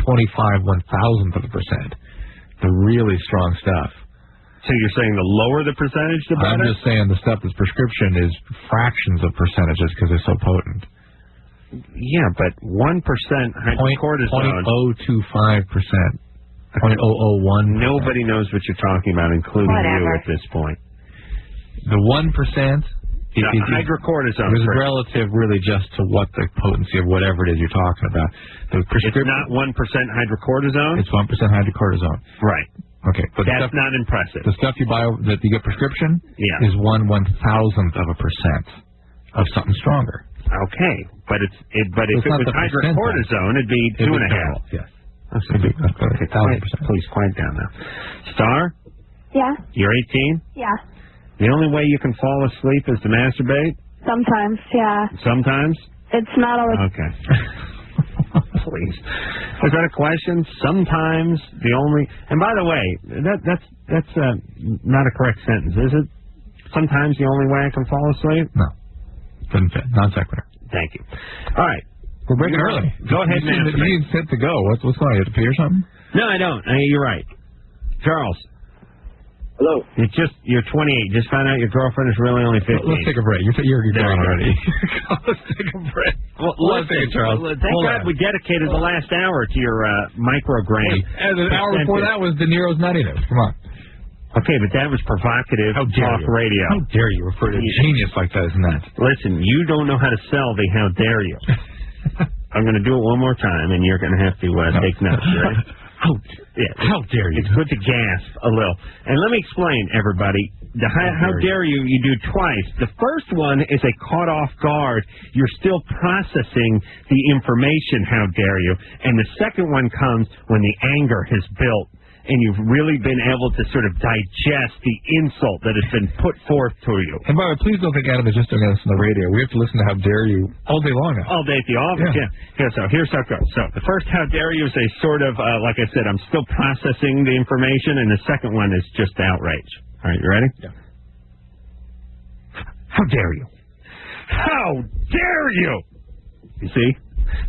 A: 25/1000%. The really strong stuff.
B: So you're saying the lower the percentage, the better?
A: I'm just saying the stuff that's prescription is fractions of percentages because they're so potent.
B: Yeah, but 1% hydrocortisone.
A: 0.025%. 0.001.
B: Nobody knows what you're talking about, including you at this point.
A: The 1%
B: is hydrocortisone
A: is relative, really, just to what the potency of whatever it is you're talking about.
B: It's not 1% hydrocortisone.
A: It's 1% hydrocortisone.
B: Right.
A: Okay, but
B: that's not impressive.
A: The stuff you buy that you get prescription is 1/1000% of something stronger.
B: Okay, but if it was hydrocortisone, it'd be 2.5.
A: Yes.
B: Okay, please quiet down now. Star?
G: Yeah.
B: You're 18?
G: Yeah.
B: The only way you can fall asleep is to masturbate?
G: Sometimes, yeah.
B: Sometimes?
G: It's not always.
B: Okay. Please. Is that a question? Sometimes the only. And by the way, that's not a correct sentence, is it? Sometimes the only way I can fall asleep?
A: No. Doesn't fit. Non sequitur.
B: Thank you. All right.
A: We're breaking early.
B: Go ahead, man.
A: You need set to go. What's going on? You have to pee or something?
B: No, I don't. You're right. Charles.
D: Hello.
B: You're 28. Just found out your girlfriend is really only 15.
A: Let's take a break. You're gone already. Let's take a break.
B: Well, listen, Charles. Thank God we dedicated the last hour to your microgram.
A: And the hour before that was De Niro's nuttiness. Come on.
B: Okay, but that was provocative talk radio.
A: How dare you refer to a genius like that as nuts?
B: Listen, you don't know how to sell the how dare you. I'm going to do it one more time, and you're going to have to take notes, right?
A: How dare you?
B: It's good to gasp a little. And let me explain, everybody. The how dare you do twice. The first one is a caught off guard. You're still processing the information, how dare you. And the second one comes when the anger has built and you've really been able to sort of digest the insult that has been put forth to you.
A: And by the way, please don't think Adam is just doing this on the radio. We have to listen to How Dare You all day long now.
B: All day at the office, yeah. So here's how it goes. So the first How Dare You is a sort of, like I said, I'm still processing the information, and the second one is just outrage. All right, you ready?
A: Yeah.
B: How dare you? How dare you? You see?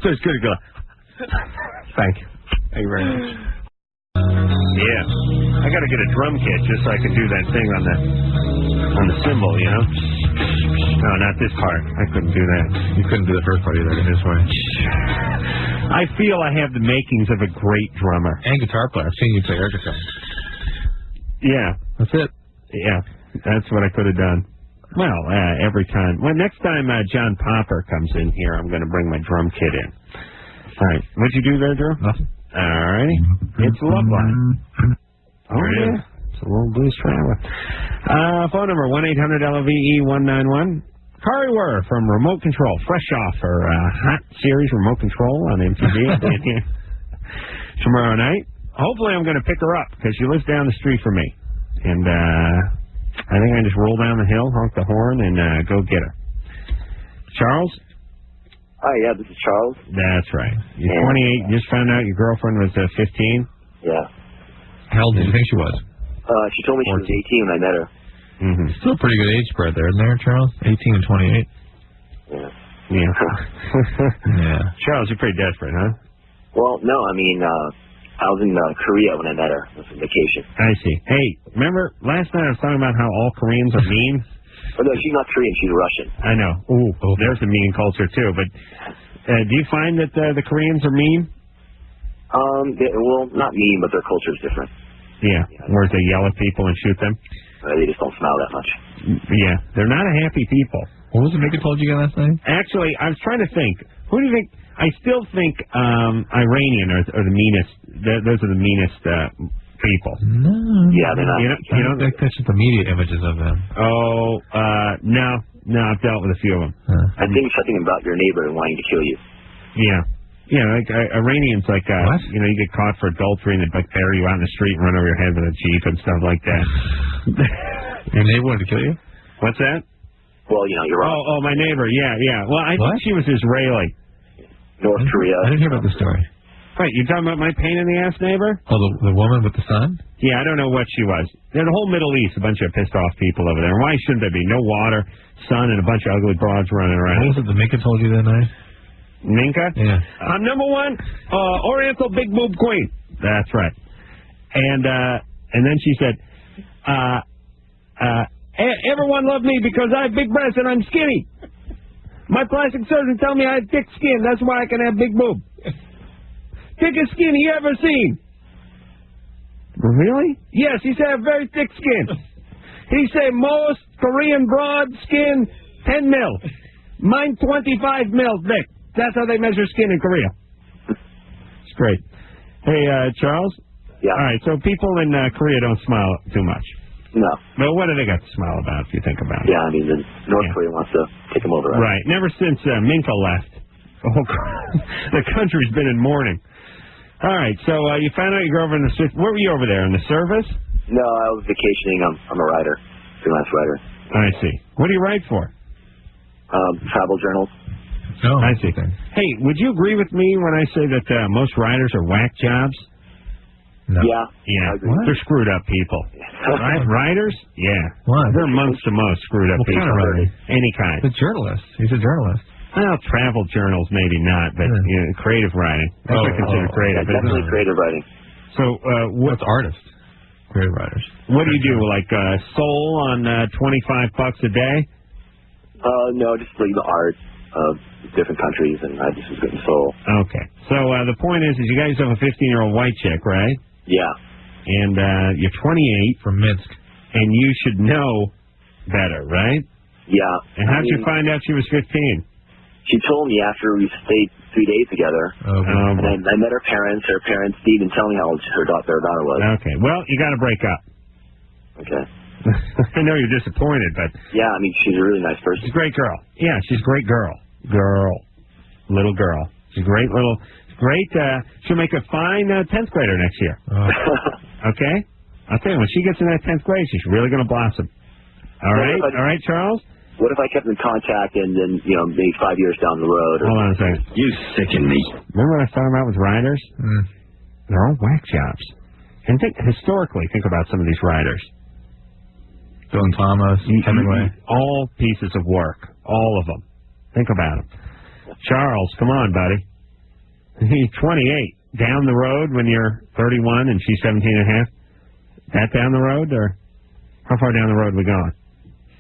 B: So it's good to go. Thank you. Thank you very much. Yeah, I got to get a drum kit just so I can do that thing on the cymbal, you know? No, not this part. I couldn't do that.
A: You couldn't do the first part either this way.
B: I feel I have the makings of a great drummer.
A: And guitar player. I've seen you play air guitar.
B: Yeah.
A: That's it.
B: Yeah, that's what I could have done. Well, every time. Well, next time John Popper comes in here, I'm going to bring my drum kit in. All right. What'd you do there, Drew?
A: Nothing.
B: All righty. It's Loveline. Oh, yeah. It's a little blues traveler. Phone number 1-800-LOVE-191. Kari Wurr from Remote Control, fresh off her hot series Remote Control on MTV. Tomorrow night. hopefully I'm going to pick her up because she lives down the street from me. And I think I can just roll down the hill, honk the horn, and go get her. Charles?
K: Hi, yeah, this is Charles.
B: That's right. You're 28. You just found out your girlfriend was 15?
K: Yeah.
A: How old did you think she was?
K: She told me 14. She was 18 when I met her.
B: Mm-hmm.
A: Still a pretty good age spread there, isn't there, Charles? 18 and 28.
K: Yeah.
B: Yeah.
A: Yeah.
B: Charles, you're pretty desperate, huh?
K: Well, no, I mean, I was in Korea when I met her. It was a vacation.
B: I see. Hey, remember last night I was talking about how all Koreans are mean?
K: Oh, no, she's not Korean. She's Russian.
B: I know. Ooh, there's a mean culture, too. But do you find that the Koreans are mean?
K: Well, not mean, but their culture is different.
B: Yeah, whereas they yell at people and shoot them?
K: They just don't smile that much.
B: Yeah, they're not a happy people.
A: What was the Mickey told you guys last night?
B: Actually, I was trying to think. Who do you think? I still think Iranian are the meanest. Those are the meanest people.
A: No.
K: Yeah, they're not.
A: You don't think that's just the media images of them?
B: Oh, no, I've dealt with a few of them.
K: I think something about your neighbor wanting to kill you.
B: Yeah. Yeah, like Iranians, like, you know, you get caught for adultery and they like bury you out in the street and run over your head with a Jeep and stuff like that.
A: Your neighbor wanted to kill you?
B: What's that?
K: Well, you know, you're wrong.
B: Oh, my neighbor, yeah. Well, I think she was Israeli.
K: North Korea.
A: I didn't hear about the story.
B: Wait, you talking about my pain-in-the-ass neighbor?
A: Oh, the woman with the son?
B: Yeah, I don't know what she was. They're the whole Middle East, a bunch of pissed-off people over there. And why shouldn't there be? No water, sun, and a bunch of ugly broads running around.
A: What was it the Minka told you that night?
B: Minka?
A: Yeah.
B: I'm number one, Oriental Big Boob Queen. That's right. And then she said, everyone loved me because I have big breasts and I'm skinny. My plastic surgeon tell me I have thick skin. That's why I can have big boob. Thickest skin he ever seen. Really? Yes, he said I have very thick skin. He said most Korean broad skin 10 mil. Mine 25 mil thick. That's how they measure skin in Korea. It's great. Hey, Charles?
K: Yeah.
B: All right, so people in Korea don't smile too much.
K: No.
B: But what do they got to smile about if you think about it?
K: Yeah, I mean, North Korea wants to take them over.
B: Right. Never since Minka left. The country's been in mourning. All right, so you found out your girlfriend in the... Where were you over there, in the service?
K: No, I was vacationing. I'm a writer, freelance writer.
B: I see. What do you write for?
K: Travel journals.
B: Oh, I see. Hey, would you agree with me when I say that most writers are whack jobs?
K: No.
B: Yeah. They're screwed up people. Right? Writers? Yeah.
A: What?
B: They're amongst the most screwed up people.
A: Kind of writing?
B: Any kind.
A: The journalist. He's a journalist.
B: Well, travel journals maybe not, but you know, creative writing. That's what I consider creative.
K: Yeah, definitely creative writing.
B: So,
A: what's artists? Creative writers.
B: What do you do? Like soul on $25 a day?
K: No, just like the art of different countries, and I just was getting soul.
B: Okay. So the point is you guys have a 15-year-old white chick, right?
K: Yeah.
B: And you're 28
A: from Minsk,
B: and you should know better, right?
K: Yeah.
B: And how'd you find out she was 15?
K: She told me after we stayed 3 days together.
B: Okay.
K: And I met her parents. Her parents didn't tell me how old their daughter was.
B: Okay. Well, you got to break up.
K: Okay.
B: I know you're disappointed, but...
K: Yeah, I mean, she's a really nice person.
B: She's a great girl. Yeah, she's a great girl. Little girl. She's a great little... Great. She'll make a fine 10th grader next year. Okay? I'll tell you, when she gets in that 10th grade, she's really going to blossom. All right? All right, Charles?
K: What if I kept in contact and then, you know, maybe 5 years down the road?
B: Hold on a second. You sicken me. Remember what I was talking about with writers? They're all whack jobs. And historically, think about some of these writers.
A: Dylan Thomas, Hemingway.
B: All pieces of work. All of them. Think about them. Charles, come on, buddy. He's 28. Down the road when you're 31 and she's 17 and a half? That down the road, or how far down the road we going?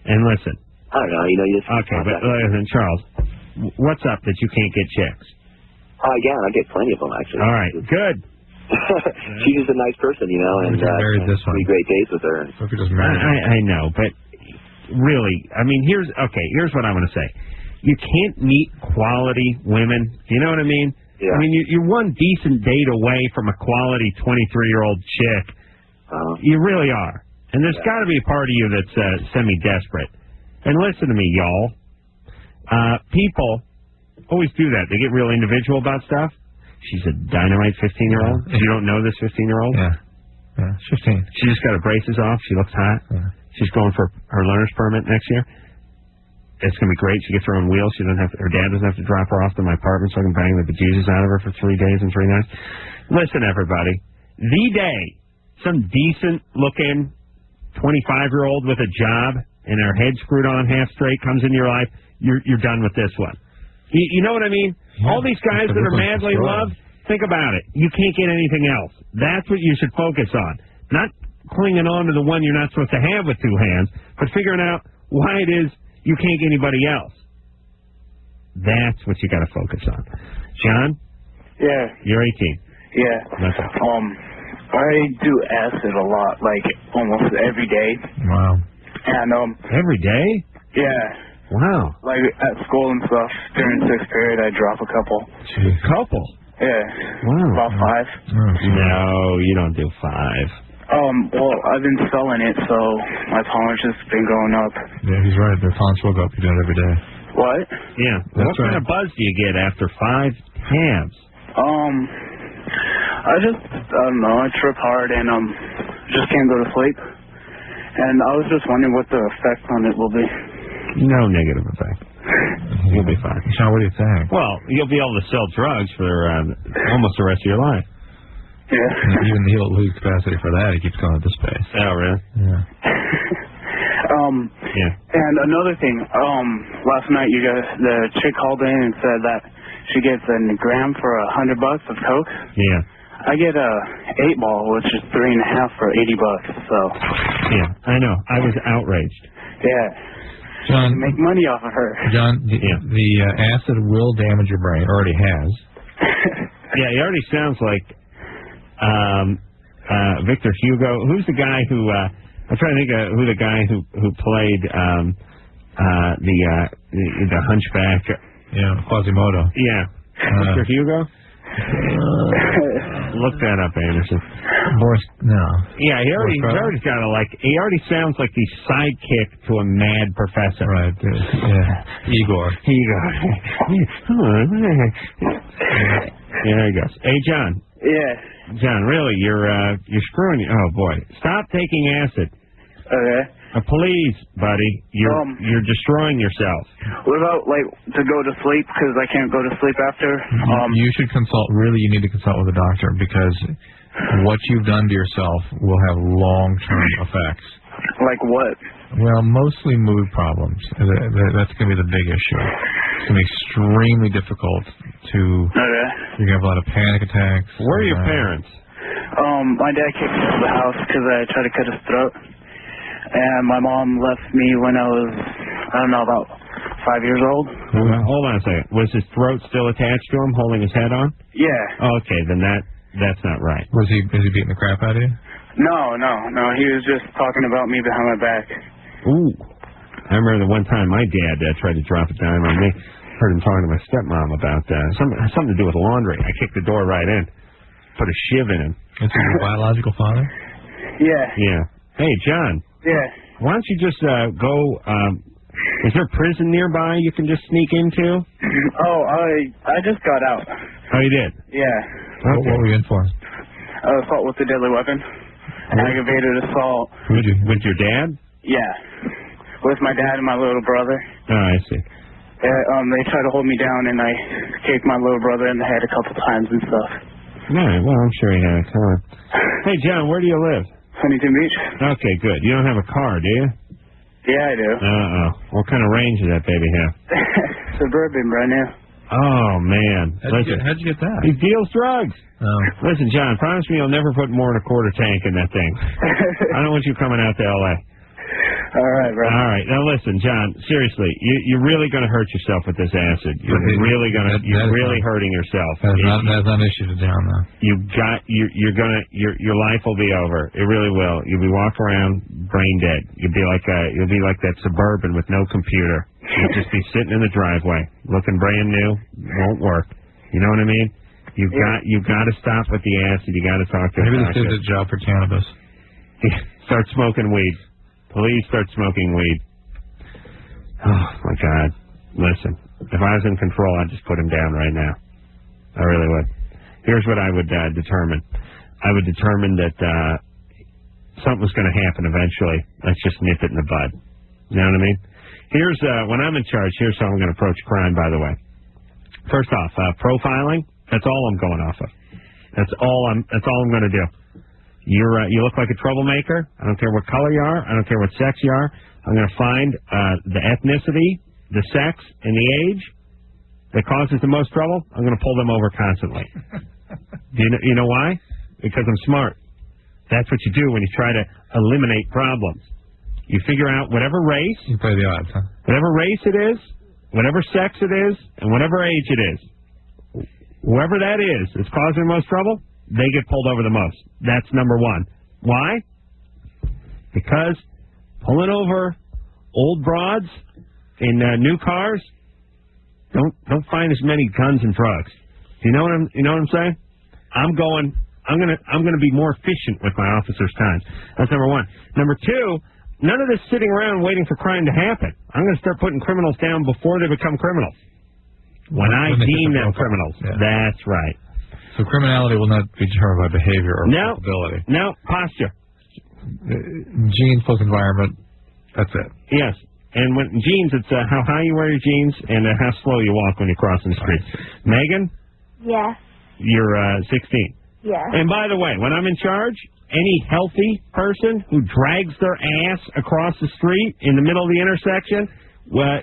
B: And listen.
K: I don't know. You know, you just...
B: Okay, but listen, Charles, what's up that you can't get chicks?
K: Again, I get plenty of them, actually.
B: All right, good.
K: She's just a nice person, you know, and
A: married this one.
K: 3 great days with her.
A: So if you're just married.
B: I know, but really, I mean, here's what I want to say. You can't meet quality women. You know what I mean?
K: Yeah.
B: I mean, you're one decent date away from a quality 23-year-old chick. You really are. And there's got to be a part of you that's semi-desperate. And listen to me, y'all. People always do that. They get real individual about stuff. She's a dynamite 15-year-old?
A: Yeah.
B: You don't know this 15-year-old?
A: Yeah. Yeah, she's 15.
B: She just got her braces off. She looks hot.
A: Yeah.
B: She's going for her learner's permit next year. It's going to be great. She gets her own wheels. She doesn't have to, her dad doesn't have to drop her off to my apartment so I can bang the bejesus out of her for 3 days and 3 nights. Listen, everybody. The day some decent-looking 25-year-old with a job and her head screwed on half straight comes into your life, you're done with this one. You know what I mean?
A: Yeah.
B: All these guys that are madly in love, think about it. You can't get anything else. That's what you should focus on. Not clinging on to the one you're not supposed to have with 2 hands, but figuring out why it is you can't get anybody else. That's what you got to focus on. John?
L: Yeah.
B: You're 18.
L: Yeah. I do acid a lot, like almost every day.
A: Wow.
L: And
B: every day?
L: Yeah.
B: Wow.
L: Like at school and stuff, during 6th period, I drop a couple.
B: A couple?
L: Yeah.
B: Wow.
L: About 5.
B: No, you don't do 5.
L: Well, I've been selling it, so my tolerance has been going up.
A: Yeah, he's right. Their tolerance will go up. You do it every day.
L: What?
B: Yeah. What kind of buzz do you get after 5 tabs?
L: I don't know, I trip hard and just can't go to sleep. And I was just wondering what the effect on it will be.
B: No negative effect. You'll be fine.
A: Sean, what do you think?
B: Well, you'll be able to sell drugs for almost the rest of your life.
L: Yeah.
A: Even he'll lose capacity for that. He keeps going at this pace.
B: Oh, really?
A: Yeah.
B: Yeah.
L: And another thing, last night the chick called in and said that she gets a gram for $100 of coke.
B: Yeah.
L: I get a 8-ball, which is 3.5 for $80. So.
B: Yeah, I know. I was outraged.
L: Yeah.
A: John,
L: make money off of her.
A: John, the acid will damage your brain. Already has.
B: Yeah, he already sounds like Victor Hugo. Who's the guy who? I'm trying to think of who the guy who played the Hunchback.
A: Yeah, Quasimodo.
B: Yeah, Victor Hugo. Look that up, Anderson.
A: Boris, no.
B: Yeah, he already got he already sounds like the sidekick to a mad professor.
A: Right. Yeah. Igor.
B: There he goes. Hey, John.
L: Yeah.
B: John, really, you're screwing. Oh boy, stop taking acid.
L: Okay.
B: Please, buddy, you're destroying yourself.
L: What about to go to sleep? Because I can't go to sleep after.
A: You should consult. Really, you need to consult with a doctor because what you've done to yourself will have long-term effects.
L: Like what?
A: Well, mostly mood problems. That's going to be the big issue. It's going to be extremely difficult to.
L: Okay.
A: You're going to have a lot of panic attacks.
B: Where are your parents?
L: My dad kicked me out of the house because I tried to cut his throat. And my mom left me when I was, I don't know, about 5 years old.
B: Hold on a second. Was his throat still attached to him, holding his head on?
L: Yeah.
B: Okay, then that's not right.
A: Was he beating the crap out of you?
L: No. He was just talking about me behind my back.
B: Ooh. I remember the one time my dad tried to drop a dime on me. Heard him talking to my stepmom about something to do with laundry. I kicked the door right in. Put a shiv in him.
A: Is he your biological father?
L: Yeah.
B: Yeah. Hey, John.
L: Yeah.
B: Why don't you just go, is there a prison nearby you can just sneak into?
L: Oh, I just got out.
B: Oh, you did?
L: Yeah.
B: Okay.
A: What were you in for?
L: Assault with a deadly weapon. Aggravated assault.
B: With your dad?
L: Yeah. With my dad and my little brother.
B: Oh, I see.
L: They tried to hold me down, and I kicked my little brother in the head a couple times and stuff.
B: All right, well, I'm sure he had a time. Hey, John, where do you live?
L: Huntington Beach.
B: Okay, good. You don't have a car, do you?
L: Yeah, I do.
B: Uh-oh. What kind of range does that baby have?
L: Suburban, brand new.
B: Oh, man.
A: How'd you get that?
B: He deals drugs.
A: Oh.
B: Listen, John, promise me you'll never put more than a quarter tank in that thing. I don't want you coming out to L.A.
L: All right, bro.
B: All right. Now, listen, John, seriously, you're really going to hurt yourself with this acid. You're really hurting yourself.
A: That's not an issue to down, though.
B: Your life will be over. It really will. You'll be walking around brain dead. You'll be like that Suburban with no computer. You'll just be sitting in the driveway, looking brand new. Won't work. You know what I mean? You've got to stop with the acid. You got to talk to
A: Maybe
B: the doctor.
A: this is a job for cannabis.
B: Start smoking weed. Please start smoking weed. Oh, my God. Listen, if I was in control, I'd just put him down right now. I really would. Here's what I would determine. I would determine that something was going to happen eventually. Let's just nip it in the bud. You know what I mean? Here's when I'm in charge. Here's how I'm going to approach crime. By the way, first off, profiling. That's all I'm going off of. That's all I'm going to do. You look like a troublemaker. I don't care what color you are. I don't care what sex you are. I'm going to find the ethnicity, the sex, and the age that causes the most trouble. I'm going to pull them over constantly. You know why? Because I'm smart. That's what you do when you try to eliminate problems. You figure out whatever race,
A: you play the odds, huh?
B: Whatever race it is, whatever sex it is, and whatever age it is. Whoever that is that's causing the most trouble, they get pulled over the most. That's number one. Why? Because pulling over old broads in new cars don't find as many guns and drugs. You know what I'm saying? I'm gonna be more efficient with my officers' time. That's number one. Number two, none of this sitting around waiting for crime to happen. I'm going to start putting criminals down before they become criminals. When I deem them criminals. Yeah. That's right.
A: So criminality will not be determined by behavior or ability.
B: No, posture.
A: Genes plus environment. That's it.
B: Yes. And when jeans, it's how high you wear your jeans and how slow you walk when you're crossing the street. Megan?
G: Yeah.
B: You're 16.
G: Yeah.
B: And by the way, when I'm in charge, any healthy person who drags their ass across the street in the middle of the intersection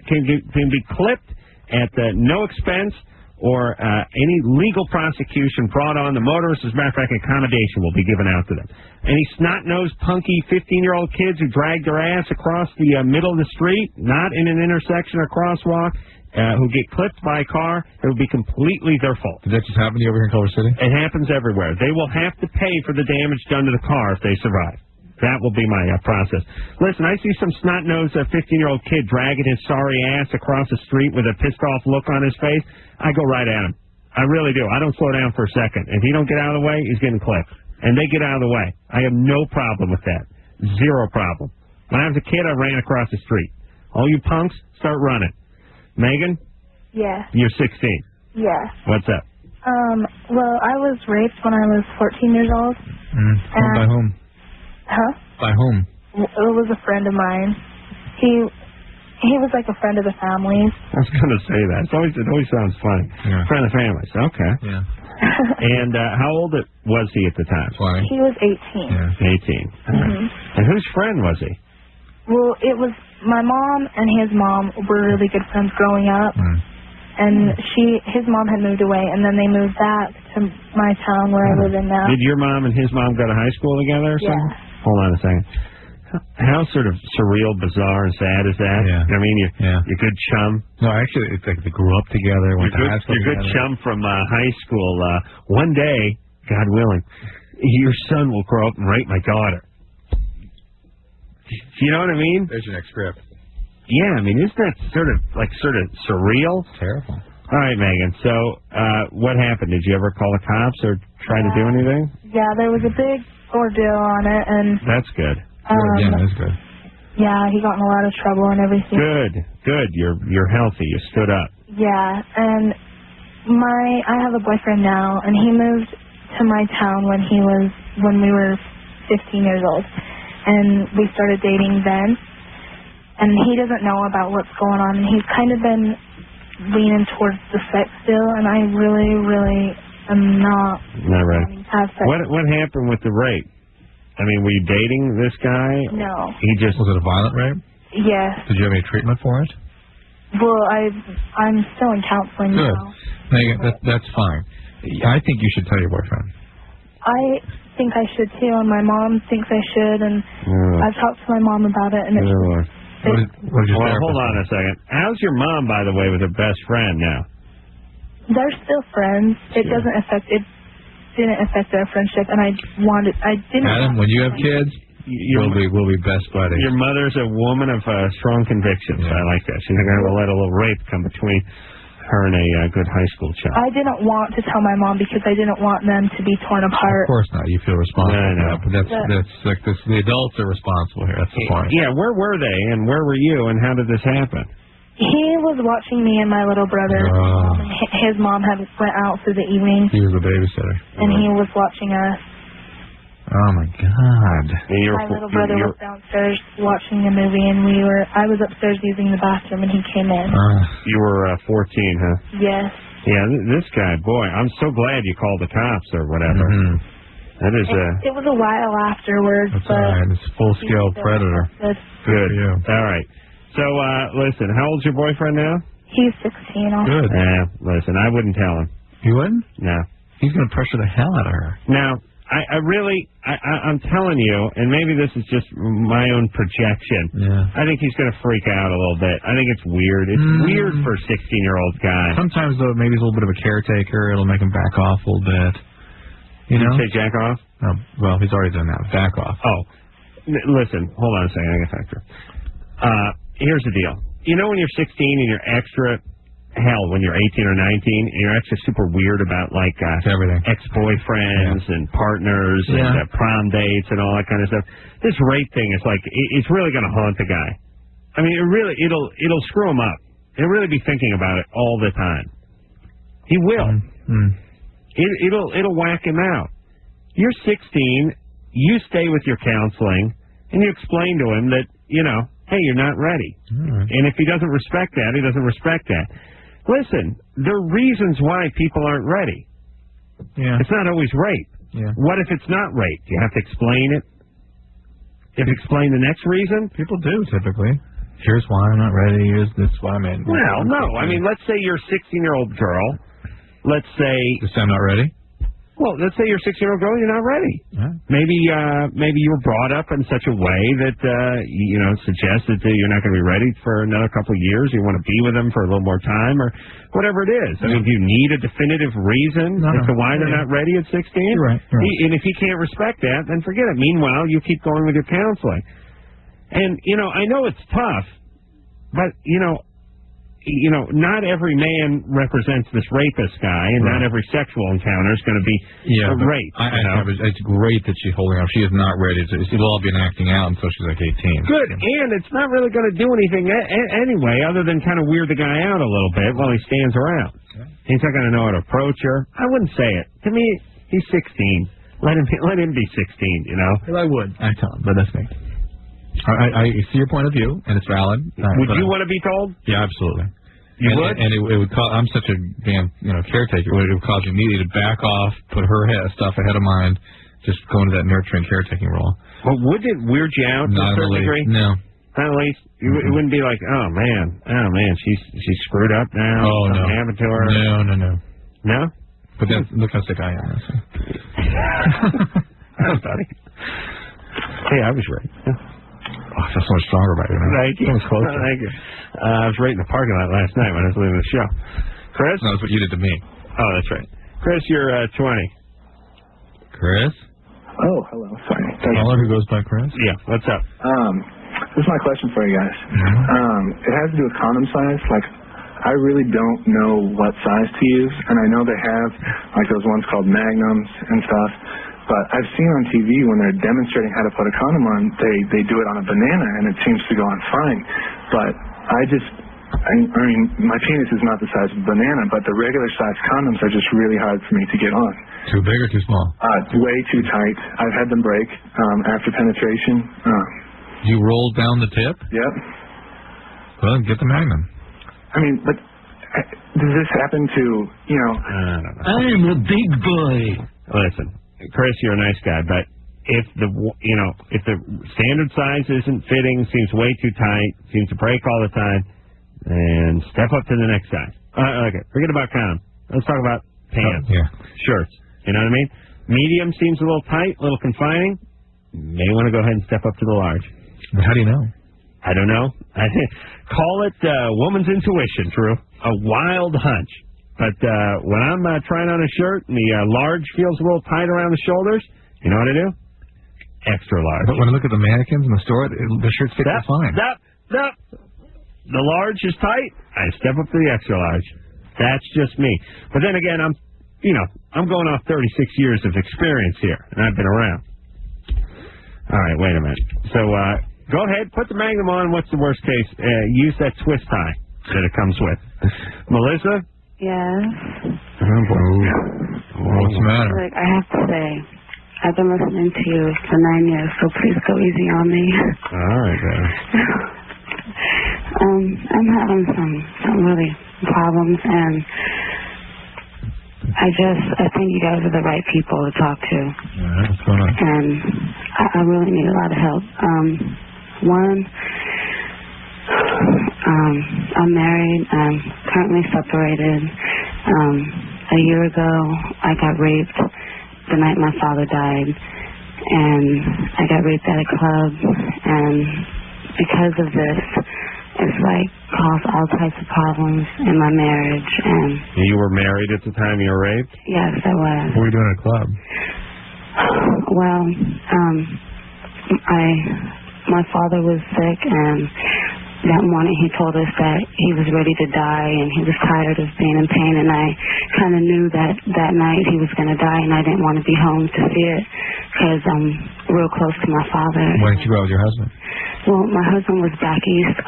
B: can be clipped at no expense or any legal prosecution brought on the motorist. As a matter of fact, accommodation will be given out to them. Any snot-nosed, punky 15-year-old kids who drag their ass across the middle of the street, not in an intersection or crosswalk, who get clipped by a car, it will be completely their fault.
A: Did that just happen to you over here in Culver City?
B: It happens everywhere. They will have to pay for the damage done to the car if they survive. That will be my process. Listen, I see some snot-nosed 15-year-old kid dragging his sorry ass across the street with a pissed-off look on his face. I go right at him. I really do. I don't slow down for a second. If he don't get out of the way, he's getting clipped. And they get out of the way. I have no problem with that. Zero problem. When I was a kid, I ran across the street. All you punks, start running. Megan?
G: Yeah.
B: You're 16.
G: Yeah.
B: What's up?
G: Well, I was raped when I was 14 years old.
A: By whom?
G: Huh?
A: By whom?
G: It was a friend of mine. He was like a friend of the family's.
B: I was going to say that. It always sounds funny. Yeah. Friend of the family's. Okay.
A: Yeah.
B: And how old was he at the time?
A: 20.
G: He was 18.
B: Yeah. 18. Right. And whose friend was he?
G: Well, it was my mom and his mom were really good friends growing up. And his mom had moved away, and then they moved back to my town where I live in now.
B: Did your mom and his mom go to high school together or something?
G: Yeah.
B: Hold on a second. How sort of surreal, bizarre, and sad is that?
A: Yeah.
B: I mean, you're good chum.
A: No, actually, it's like they grew up together, went to high school
B: together. You're good chum from high school. One day, God willing, your son will grow up and rape my daughter. You know what I mean?
A: There's your next script.
B: Yeah, I mean, isn't that sort of surreal?
A: Terrible.
B: All right, Megan. So, what happened? Did you ever call the cops or try to do anything?
G: Yeah, there was a big ordeal on it, and
B: that's good.
A: That's good.
G: Yeah, he got in a lot of trouble and everything.
B: Good. You're healthy. You stood up.
G: Yeah, and I have a boyfriend now, and he moved to my town when we were 15 years old, and we started dating then. And he doesn't know about what's going on. And he's kind of been leaning towards the sex still, and I really, really am not
B: ready
G: to have sex.
B: What happened with the rape? I mean, were you dating this guy?
G: No.
B: Was
A: it a violent rape?
G: Yes.
A: Did you have any treatment for it?
G: Well, I'm still in counseling
A: Good.
G: now.
A: Megan, that's fine. I think you should tell your boyfriend.
G: I think I should too, and my mom thinks I should, and I've talked to my mom about it, and
A: What did your
B: hold on a second. How's your mom, by the way, with her best friend now?
G: They're still friends. It didn't affect their friendship, and I didn't.
A: Adam, when you have kids, we'll be best buddies.
B: Your mother's a woman of strong convictions. Yeah. I like that. She's not going to let a little rape come between her and a good high school child.
G: I didn't want to tell my mom because I didn't want them to be torn apart.
A: Of course not. You feel responsible.
B: I know.
A: But that's like this. The adults are responsible here. That's the point.
B: Yeah. Where were they, and where were you, and how did this happen?
E: He was watching me and my little brother. His mom had went out for the evening.
A: He was a babysitter.
E: And he was watching us.
A: Oh, my God.
E: My little brother was downstairs watching a movie, and I was upstairs using the bathroom, and he came in.
B: You were 14, huh?
E: Yes.
B: Yeah, this guy, boy, I'm so glad you called the cops or whatever. That is
E: It was a while afterwards.
A: That's all right. It's a full-scale predator.
B: Good. All right. So, listen, how old's your boyfriend now?
E: He's 16.
A: Good.
B: Listen, I wouldn't tell him.
A: You wouldn't?
B: No.
A: He's going to pressure the hell out of her.
B: Now, I'm telling you, and maybe this is just my own projection.
A: Yeah.
B: I think he's going to freak out a little bit. I think it's weird. It's weird for a 16-year-old guy.
A: Sometimes, though, maybe he's a little bit of a caretaker. It'll make him back off a little bit. You know?
B: Did you say jack off?
A: Oh, well, he's already done that. Back off.
B: Oh. Listen, hold on a second. I got factor. Here's the deal. You know when you're 16 and you're extra... Hell, when you're 18 or 19, and you're actually super weird about, like,
A: everything.
B: Ex-boyfriends and partners and prom dates and all that kind of stuff. This rape thing is like, it's really going to haunt the guy. I mean, it'll screw him up. He'll really be thinking about it all the time. He will. It'll whack him out. You're 16, you stay with your counseling, and you explain to him that, you know, hey, you're not ready. And if he doesn't respect that, he doesn't respect that. Listen, there are reasons why people aren't ready.
A: Yeah.
B: It's not always rape.
A: Yeah.
B: What if it's not rape? Do you have to explain it? You have to explain the next reason?
A: People do, typically. Here's why I'm not ready. Here's this why I'm in.
B: Well, no. I mean, let's say you're a 16-year-old girl. Let's say...
A: Just say I'm not ready?
B: Well, let's say you're a 6-year-old girl, you're not ready.
A: Yeah.
B: Maybe you were brought up in such a way that, suggests that you're not going to be ready for another couple of years. You want to be with them for a little more time or whatever it is. I mean, do you need a definitive reason as to why they're not ready at 16?
A: You're right.
B: And if he can't respect that, then forget it. Meanwhile, you keep going with your counseling. And, I know it's tough, but, not every man represents this rapist guy, and not every sexual encounter is going to be rape.
A: It's great that she's holding up. She is not ready to. It'll all be an acting out until she's like 18.
B: Good, and it's not really going to do anything anyway, other than kind of weird the guy out a little bit while he stands around. He's not going to know how to approach her. I wouldn't say it. To me, he's 16. Let him be 16.
A: Well, I would. I tell him, but that's me. I see your point of view, and it's valid.
B: Would you want to be told?
A: Yeah, absolutely.
B: You would?
A: And it would cause, I'm such a damn, caretaker. It would cause me to back off, put her stuff ahead of mine, just go into that nurturing caretaking role.
B: Well, would it weird you out to a certain degree?
A: No.
B: Not at least? It wouldn't be like, oh man, she's screwed up now.
A: Oh, no.
B: Something happened to her.
A: No.
B: No?
A: But then, look how sick I am.
B: That's funny. Hey, I was right.
A: Oh, I feel so much stronger about you now.
B: Thank you.
A: So much closer.
B: Thank you. I was right in the parking lot last night when I was leaving the show. Chris?
A: No, that's what you did to me.
B: Oh, that's right. Chris, you're 20.
A: Chris?
D: Oh, hello. Sorry.
A: Caller who goes by Chris?
B: Yeah, what's up?
D: This is my question for you guys. It has to do with condom size. Like, I really don't know what size to use, and I know they have, like, those ones called magnums and stuff. But I've seen on TV when they're demonstrating how to put a condom on, they do it on a banana, and it seems to go on fine. But I mean, my penis is not the size of a banana, but the regular size condoms are just really hard for me to get on.
A: Too big or too small?
D: Way too tight. I've had them break after penetration.
A: You rolled down the tip?
D: Yep.
A: Well, get the Magnum.
D: I mean, but does this happen to,
B: I don't know.
I: I'm a big boy.
B: Listen, Chris, you're a nice guy, but if the standard size isn't fitting, seems way too tight, seems to break all the time, then step up to the next size. Okay, forget about condom. Let's talk about pants, shirts. You know what I mean? Medium seems a little tight, a little confining. May want to go ahead and step up to the large.
A: But how do you know?
B: I don't know. Call it woman's intuition, Drew. A wild hunch. But when I'm trying on a shirt and the large feels a little tight around the shoulders, you know what I do? Extra large.
A: But when I look at the mannequins in the store, the shirts fit fine.
B: The large is tight, I step up to the extra large. That's just me. But then again, I'm going off 36 years of experience here, and I've been around. All right, wait a minute. So go ahead, put the Magnum on. What's the worst case? Use that twist tie. that it comes with. Melissa?
F: Yes.
B: Oh, boy.
A: What's the matter?
F: Look, I have to say, I've been listening to you for 9 years, so please go easy on me.
B: All right, baby.
F: I'm having some really problems, and I think you guys are the right people to talk to.
A: What's going on?
F: And I really need a lot of help. One, I'm married. I'm currently separated. A year ago, I got raped the night my father died, and I got raped at a club, and because of this, it's like caused all types of problems in my marriage. And
B: you were married at the time you were raped?
F: Yes, I was.
A: What were you doing at a club?
F: Well, my father was sick, and that morning he told us that he was ready to die and he was tired of being in pain, and I kind of knew that night he was going to die, and I didn't want to be home to see it because I'm real close to my father.
A: When did you go out with your husband?
F: Well, my husband was back east.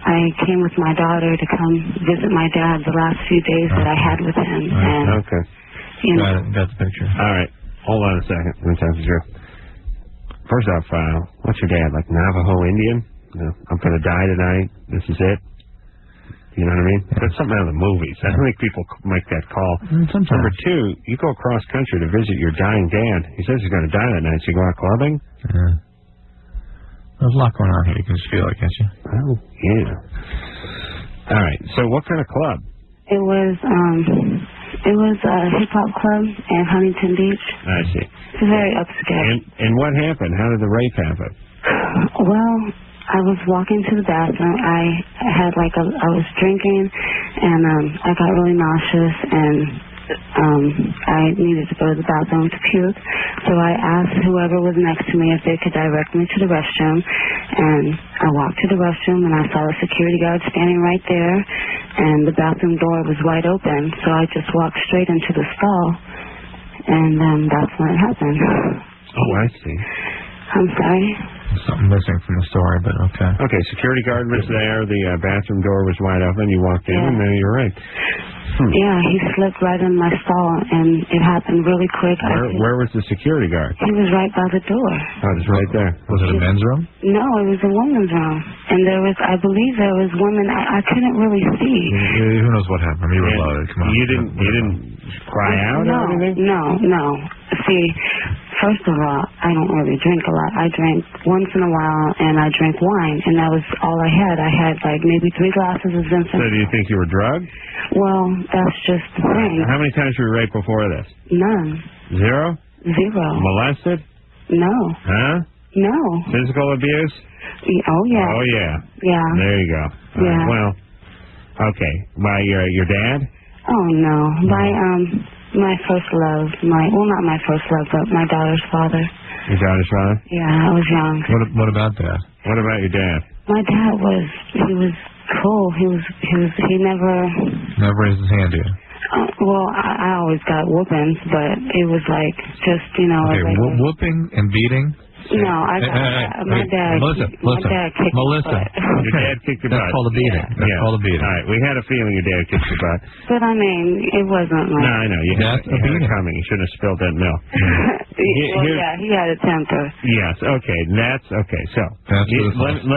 F: I came with my daughter to come visit my dad the last few days that I had with him. And,
B: okay.
F: You know,
A: got the picture.
B: All right. Hold on a second. Let me talk to you. First off, what's your dad, like Navajo Indian? No, I'm going to die tonight. This is it. You know what I mean? That's something out of the movies. I don't think people make that call. Number two, you go across country to visit your dying dad. He says he's going to die that night, so you go out clubbing?
A: Yeah. There's a lot going on here. You can just feel it, can't you?
B: Oh, yeah. All right. So what kind of club?
F: It was a hip-hop club in Huntington Beach.
B: I see.
F: It's very upscale.
B: And what happened? How did the rape happen?
F: Well, I was walking to the bathroom. I was drinking, and I got really nauseous, and I needed to go to the bathroom to puke. So I asked whoever was next to me if they could direct me to the restroom, and I walked to the restroom, and I saw a security guard standing right there, and the bathroom door was wide open. So I just walked straight into the stall, and then that's when it happened.
B: Oh, I see.
F: I'm sorry?
A: Something missing from the story, but okay.
B: Okay, security guard was there, the bathroom door was wide open, you walked in, and then you were raped.
F: Yeah, he slipped right in my stall, and it happened really quick.
B: Where was the security guard?
F: He was right by the door.
B: Oh, it was right there.
A: Was it a men's room?
F: No, it was a woman's room. And I believe there was women. I couldn't really see.
A: Who knows what happened? You were loaded. Come on.
B: You didn't cry out or anything?
F: No. See, first of all, I don't really drink a lot. I drink once in a while, and I drink wine, and that was all I had. I had like maybe 3 glasses of Vincent.
B: So do you think you were drugged?
F: Well, that's just the thing.
B: How many times were you raped before this?
F: None.
B: 0?
F: 0.
B: Molested?
F: No.
B: Huh?
F: No.
B: Physical abuse?
F: Oh, yeah.
B: Oh, yeah.
F: Yeah.
B: There you go.
F: Yeah.
B: Well, okay. By your dad?
F: Oh, no. By my first love. Not my first love, but my daughter's father.
B: Your daughter's father?
F: Yeah, I was young.
A: What about that?
B: What about your dad?
F: My dad was cool. He never
A: raised his hand to you.
F: Well, I always got whoopings, but it was like just
A: Okay, whooping and beating.
F: No, I got my dad.
A: Melissa,
F: my dad kicked my butt.
B: Your dad kicked your butt.
A: That's called a beating.
F: Yeah.
A: That's called a beating.
B: All right, we had a feeling your dad kicked your butt.
F: But I mean, it wasn't like.
B: No, I know. You had it coming. You shouldn't have spilled that milk.
F: Yeah, he had a temper.
B: Yes. Okay. That's okay. So let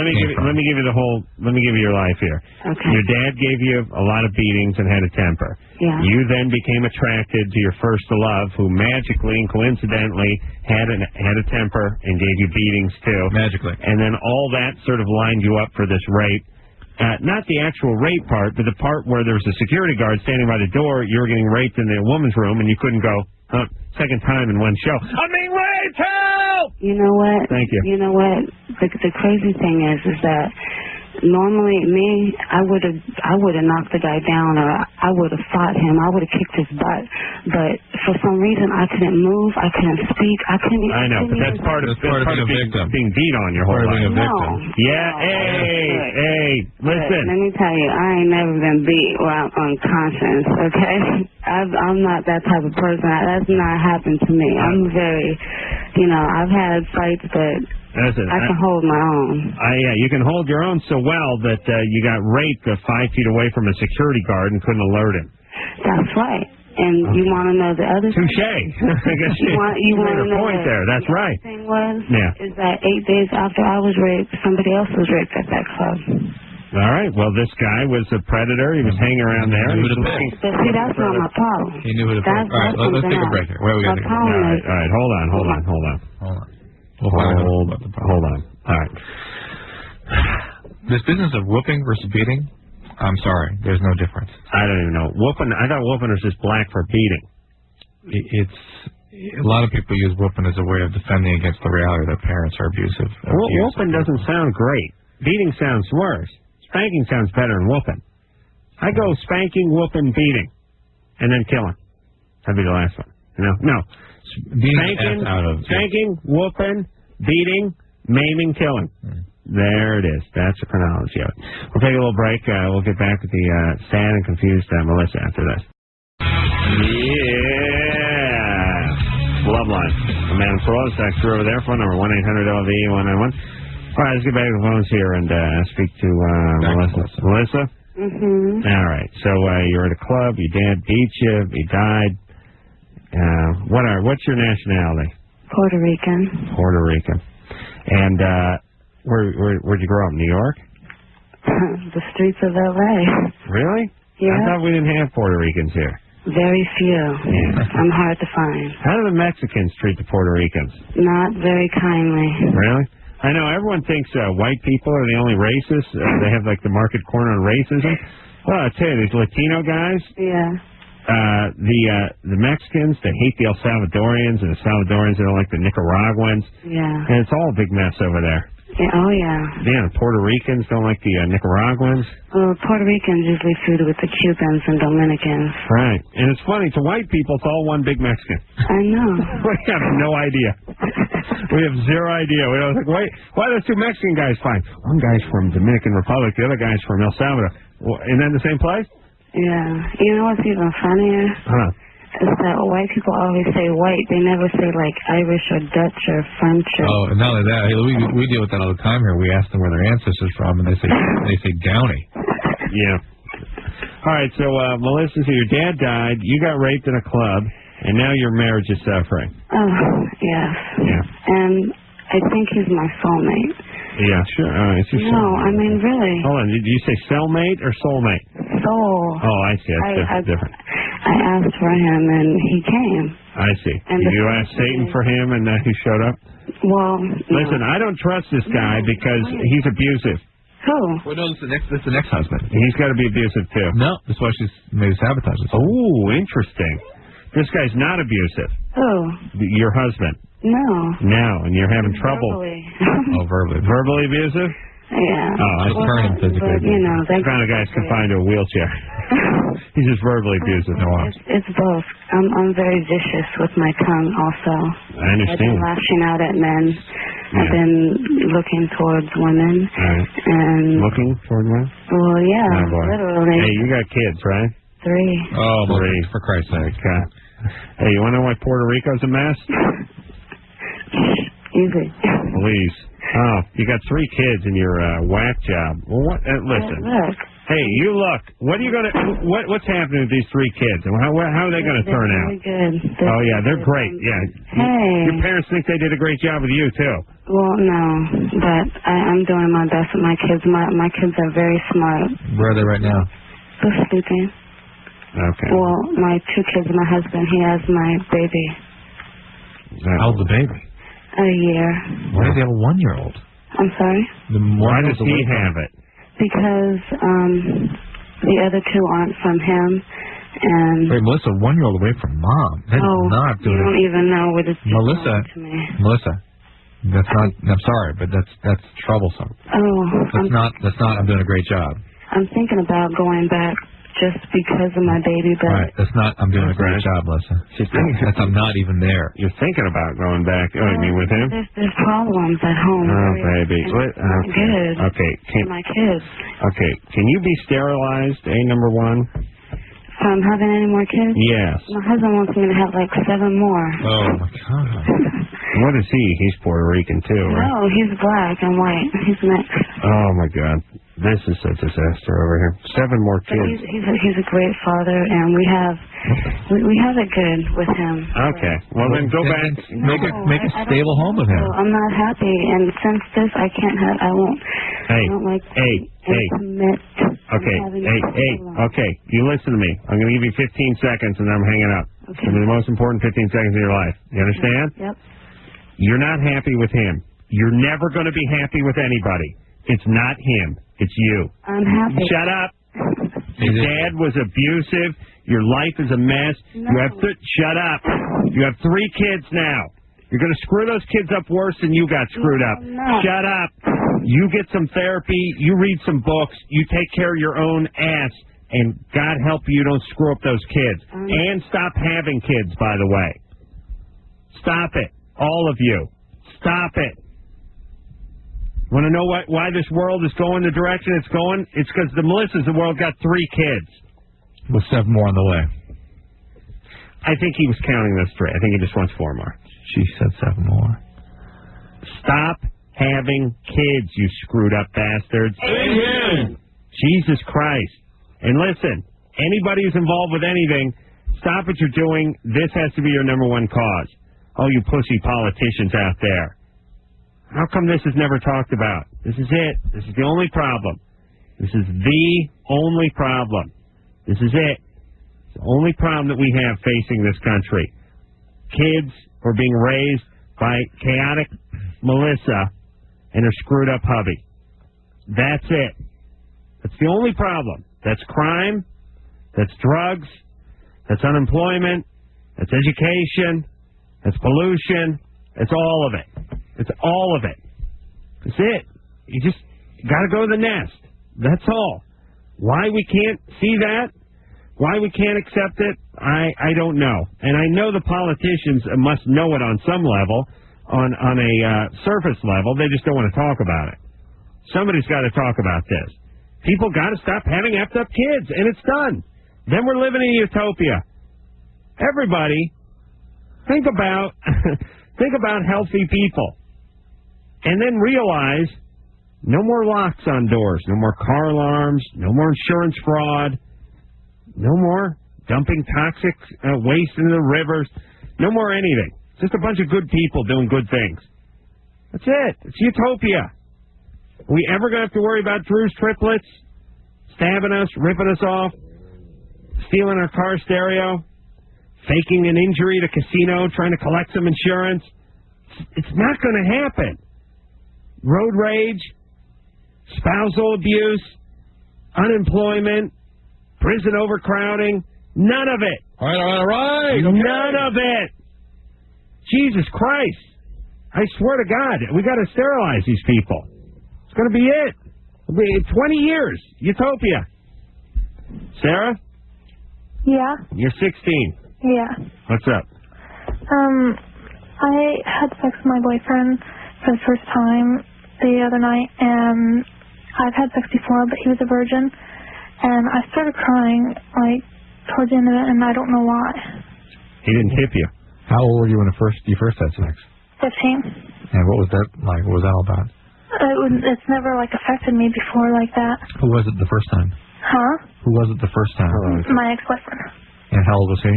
B: me give you your life here.
F: Okay.
B: Your dad gave you a lot of beatings and had a temper.
F: Yeah.
B: You then became attracted to your first love, who magically and coincidentally had a temper and gave you beatings too.
A: Magically.
B: And then all that sort of lined you up for this rape. Not the actual rape part, but the part where there was a security guard standing by the door. You were getting raped in the woman's room, and you couldn't go second time in one show. I'm being raped! Help!
F: You know what?
B: Thank you.
F: You know what? The crazy thing is that normally I would have knocked the guy down, or I would have fought him. I would have kicked his butt. But for some reason, I couldn't move. I couldn't speak. I couldn't.
B: I know, but that's part of being beat on your whole life. Yeah. Hey, listen.
F: Let me tell you, I ain't never been beat while I'm unconscious. Okay, I'm not that type of person. That's not happened to me. I'm very, I've had fights, but.
B: Listen,
F: I can hold my own.
B: Yeah, you can hold your own so well that you got raped 5 feet away from a security guard and couldn't alert him.
F: That's right. And you want to know the other thing?
B: Touche. I guess you
F: want
B: made
F: to
B: a
F: know
B: point there. That's right.
F: The thing was,
B: Yeah.
F: is that 8 days after I was raped, somebody else was raped at that club.
B: All right. Well, this guy was a predator. He was hanging around there.
F: But see, that's not my problem.
A: He knew who to pick. All right, let's take a break here. Where are we going to go?
B: All right. Hold on. All right.
A: This business of whooping versus beating, I'm sorry, there's no difference.
B: I don't even know. Whooping, I thought whooping was just black for beating.
A: It's a lot of people use whooping as a way of defending against the reality that parents are abusive.
B: Whooping doesn't sound great. Beating sounds worse. Spanking sounds better than whooping. I go spanking, whooping, beating, and then killing. That'd be the last one. No. Spanking, whooping, beating, maiming, killing. There it is. That's the chronology of it. We'll take a little break. We'll get back with the sad and confused Melissa after this. Yeah. Loveline. Madam Carolla, text over there. Phone number 1-800-LV-191. All right, let's get back to the phones here and speak to Melissa. Melissa?
F: Mm-hmm.
B: All right. So you're at a club. Your dad beat you. He died. What's your nationality?
F: Puerto Rican.
B: Puerto Rican. And where'd you grow up? New York?
F: The streets of L.A.
B: Really?
F: Yeah.
B: I thought we didn't have Puerto Ricans here.
F: Very few.
B: Yeah.
F: I'm hard to find.
B: How do the Mexicans treat the Puerto Ricans?
F: Not very kindly.
B: Really? I know everyone thinks white people are the only racists. They have like the market corner on racism. Well, I tell you, these Latino guys.
F: Yeah.
B: The Mexicans, they hate the El Salvadorians, and the Salvadorians, they don't like the Nicaraguans.
F: Yeah.
B: And it's all a big mess over there.
F: Yeah, oh, yeah.
B: Yeah, Puerto Ricans don't like the Nicaraguans.
F: Well, Puerto Ricans usually feud with the Cubans and Dominicans.
B: Right. And it's funny, to white people, it's all one big Mexican.
F: I know.
B: We have no idea. We have zero idea. We don't think, wait, why are those two Mexican guys fine? One guy's from Dominican Republic, the other guy's from El Salvador. Isn't that the same place?
F: Yeah. You know what's even funnier?
B: Huh.
F: Is that white people always say white. They never say, like, Irish or Dutch or French or...
A: Oh, and not only that, we deal with that all the time here. We ask them where their ancestors from, and they say Downey.
B: Yeah. All right, so, Melissa, so your dad died, you got raped in a club, and now your marriage is suffering.
F: Oh, yes.
B: Yeah.
F: And I think he's my soulmate.
B: Yeah, sure.
F: No, I mean, really.
B: Hold on, did you say cellmate or soulmate?
F: Soul.
B: Oh, I see. That's different.
F: I asked for him, and he came.
B: I see. And you asked Satan for him, and he showed up?
F: Well,
B: listen, I don't trust this guy because he's abusive.
F: Who?
A: Well, no, it's the next husband.
B: He's got to be abusive, too.
A: No, that's why she's maybe sabotaged it.
B: Oh, interesting. This guy's not abusive.
F: Who?
B: Your husband.
F: No.
B: No, and you're having trouble.
F: Verbally.
B: Verbally. Verbally abusive?
F: Yeah.
B: Oh, I turn him physically.
F: But, you know, that
B: kind of guy's confined to a wheelchair. He's just verbally abusive.
F: It's both. I'm very vicious with my tongue also.
B: I understand.
F: I've been lashing out at men. Yeah. I've been looking towards women.
B: Right.
F: And
B: looking toward women?
F: Well, yeah, literally.
B: Hey, you got kids, right?
F: 3.
B: Oh, 3.
A: For Christ's sake.
B: Hey, you want to know why Puerto Rico's a mess?
F: Easy.
B: Please. Oh, you got 3 kids in your whack job. Well, what? Listen.
F: Look.
B: Hey, you look. What are you gonna? What's happening with these 3 kids? And how are they gonna turn out?
F: Really good.
B: Oh yeah, they're great. Yeah.
F: Hey.
B: Your parents think they did a great job with you too.
F: Well, no, but I'm doing my best with my kids. My kids are very smart.
A: Where are they right now?
F: They're sleeping.
B: Okay.
F: Well, my 2 kids, my husband, he has my baby.
A: How old's the baby?
F: A year.
A: Why does he have a 1-year-old?
F: I'm sorry?
B: Why does he have it?
F: Because the other 2 aren't from him, and...
A: Wait, Melissa, 1-year-old away from mom. That's not doing
F: you don't even know what it's doing to me.
A: Melissa, that's not... I'm sorry, but that's troublesome.
F: Oh.
A: That's not... I'm doing a great job.
F: I'm thinking about going back just because of my baby, but...
A: All right, that's not... I'm doing a great job, Melissa. I'm not even there.
B: You're thinking about going back. Oh, you mean with him?
F: There's problems at home.
B: Oh, baby.
F: Good.
B: Okay.
F: My kids.
B: Okay. Can you be sterilized, number 1?
F: If I'm having any more kids?
B: Yes.
F: My husband wants me to have like 7 more.
A: Oh, my God.
B: What is he? He's Puerto Rican, too, right?
F: No, he's black and white. He's mixed.
B: Oh, my God. This is a disaster over here. 7 more
F: But
B: kids.
F: he's a great father, and we have it good with him.
B: Okay. Well, then go back.
A: Make a stable home with him.
F: I'm not happy, and since this, I won't.
B: Hey,
F: I don't like commit.
B: Okay. You listen to me. I'm going to give you 15 seconds, and then I'm hanging up. It's going to be the most important 15 seconds of your life. You understand?
F: Yep.
B: You're not happy with him. You're never going to be happy with anybody. It's not him. It's you.
F: I'm happy.
B: Shut up. Your dad was abusive. Your life is a mess.
F: No.
B: Shut up. You have 3 kids now. You're going to screw those kids up worse than you got screwed up.
F: No.
B: Shut up. You get some therapy. You read some books. You take care of your own ass. And God help you don't screw up those kids. And stop having kids, by the way. Stop it. All of you. Stop it. Want to know why this world is going the direction it's going? It's because the Melissas of the world got 3 kids.
A: With 7 more on the way.
B: I think he was counting those 3. I think he just wants 4 more.
A: She said 7 more.
B: Stop having kids, you screwed up bastards.
I: Amen.
B: Jesus Christ. And listen, anybody who's involved with anything, stop what you're doing. This has to be your number 1 cause. Oh, you pussy politicians out there. How come this is never talked about? This is it. This is the only problem. This is the only problem. This is it. It's the only problem that we have facing this country. Kids are being raised by chaotic Melissa and her screwed up hubby. That's it. That's the only problem. That's crime. That's drugs. That's unemployment. That's education. That's pollution. It's all of it. It's all of it. That's it. You just got to go to the nest. That's all. Why we can't see that, why we can't accept it, I don't know. And I know the politicians must know it on some level, on a surface level. They just don't want to talk about it. Somebody's got to talk about this. People got to stop having effed up kids, and it's done. Then we're living in utopia. Everybody, think about healthy people. And then realize no more locks on doors, no more car alarms, no more insurance fraud, no more dumping toxic waste into the rivers, no more anything. Just a bunch of good people doing good things. That's it. It's utopia. Are we ever going to have to worry about Drew's triplets stabbing us, ripping us off, stealing our car stereo, faking an injury at a casino, trying to collect some insurance? It's not going to happen. Road rage, spousal abuse, unemployment, prison overcrowding, none of it.
A: All right.
B: Okay. None of it. Jesus Christ. I swear to God, we got to sterilize these people. It's going to be it. It'll be 20 years. Utopia. Sarah?
G: Yeah?
B: You're 16.
G: Yeah.
B: What's up?
G: I had sex with my boyfriend for the first time the other night, and I've had sex before, but he was a virgin, and I started crying, like, towards the end of it, and I don't know why.
B: He didn't tip you.
A: How old were you when you first had sex?
G: 15.
A: And what was that like? What was that all about?
G: It's never, like, affected me before like that.
A: Who was it the first time?
G: Huh?
A: Who was it the first time?
G: My ex-boyfriend.
A: And how old was he?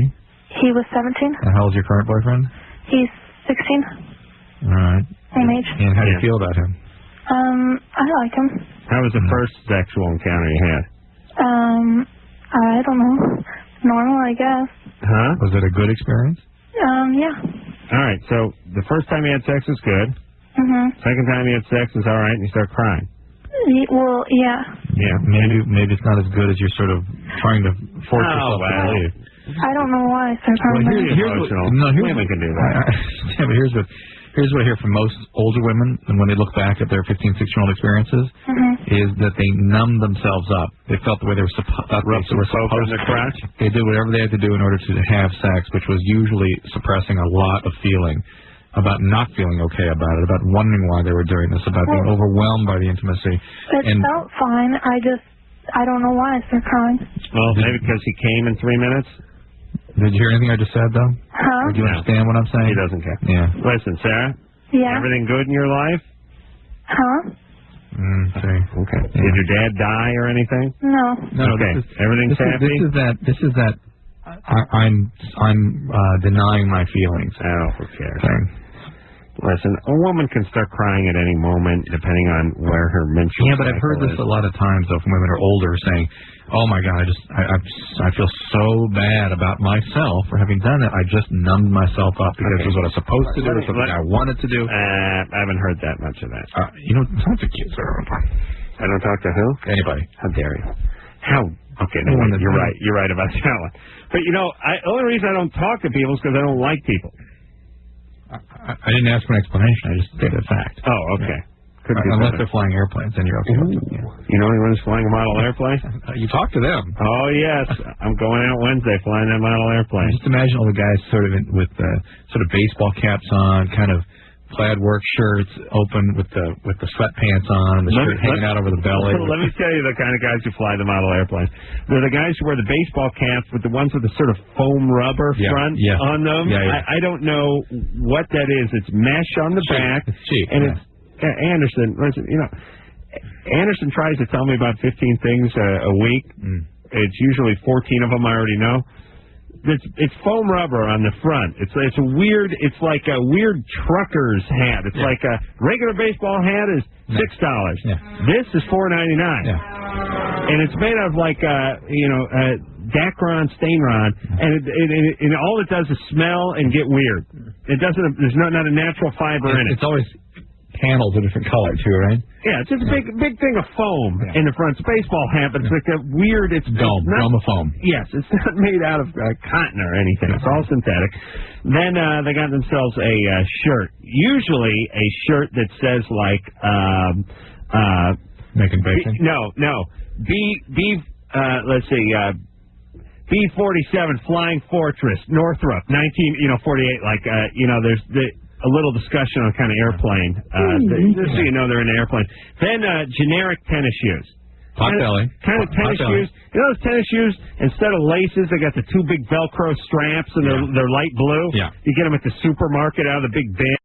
G: He was 17.
A: And how old's your current boyfriend?
G: He's 16.
A: All right.
G: Same age.
A: And how do you feel about him?
G: I like him.
B: How was the first sexual encounter you had?
G: I don't know. Normal, I guess.
B: Huh?
A: Was it a good experience?
G: Yeah.
B: All right, so the first time you had sex was good.
G: Mhm.
B: Second time you had sex was all right, and you start crying.
G: Well, yeah.
A: Yeah, maybe it's not as good as you're sort of trying to force yourself to believe.
G: I don't know why I started crying.
B: Women can do that.
A: Yeah, but here's what I hear from most older women, and when they look back at their 15, 16-year-old experiences, is that they numbed themselves up. They felt the way they were supposed to. They did whatever they had to do in order to have sex, which was usually suppressing a lot of feeling about not feeling okay about it, about wondering why they were doing this, about being overwhelmed by the intimacy.
G: It felt fine. I don't know why I started crying.
B: Well, maybe because he came in 3 minutes.
A: Did you hear anything I just said, though?
G: Huh?
E: care.
A: Do you understand what I'm saying?
B: He doesn't care.
A: Yeah.
B: Listen, Sarah.
E: Yeah.
B: Everything good in your life?
E: Huh?
B: Okay.
A: Yeah.
B: Did your dad die or anything?
E: No.
A: No.
B: Okay. Everything's happy?
A: This is that. I'm denying my feelings.
B: Oh, who cares? Listen, a woman can start crying at any moment, depending on where her menstrual.
A: Yeah, but I've heard this a lot of times, though, from women who are older, saying, "Oh my God, I feel so bad about myself for having done it. I just numbed myself up because it was what I was supposed to do, or something I wanted to do."
B: I haven't heard that much of that.
A: Talk to kids.
B: I don't talk to who?
A: Anybody.
B: How dare you? How? Okay, no, you're right. You're right about that one. But the only reason I don't talk to people is because I don't like people.
A: I didn't ask for an explanation. I just stated a fact.
B: Oh, okay.
A: Yeah. Unless they're flying airplanes, then you're okay.
B: You know anyone who's flying a model airplane?
A: You talk to them.
B: Oh, yes. I'm going out Wednesday flying that model airplane.
A: Just imagine all the guys with sort of baseball caps on, kind of plaid work shirts, open with the sweatpants on, and the shirt hanging out over the belly.
B: Let me tell you the kind of guys who fly the model airplanes. They're the guys who wear the baseball caps with the ones with the sort of foam rubber front on them.
A: Yeah.
B: I don't know what that is. It's mesh on the back.
A: It's cheap.
B: And it's Anderson. Listen, Anderson tries to tell me about 15 things a week. It's usually 14 of them I already know. It's foam rubber on the front. It's a weird. It's like a weird trucker's hat. It's like a regular baseball hat is $6.
A: Yeah.
B: This is $4.99.
A: Yeah.
B: And it's made out of Dacron, Stainron, and all it does is smell and get weird. It doesn't. There's not a natural fiber in it.
A: It's always panels of different color too, right?
B: Yeah, it's just a big thing of foam in the front. It's a baseball hat, but it's like a weird. It's
A: dome of foam.
B: Yes, it's not made out of cotton or anything. It's all synthetic. Then they got themselves a shirt. Usually a shirt that says
A: making bacon.
B: No. Let's see. B-47 Flying Fortress, Northrop, 1948. There's a little discussion on kind of airplane. Just so you know they're in an airplane. Then generic tennis shoes.
A: Potbelly.
B: Kind of tennis shoes. You know those tennis shoes, instead of laces, they got the two big Velcro straps, and they're light blue?
A: Yeah.
B: You get them at the supermarket out of the big bin.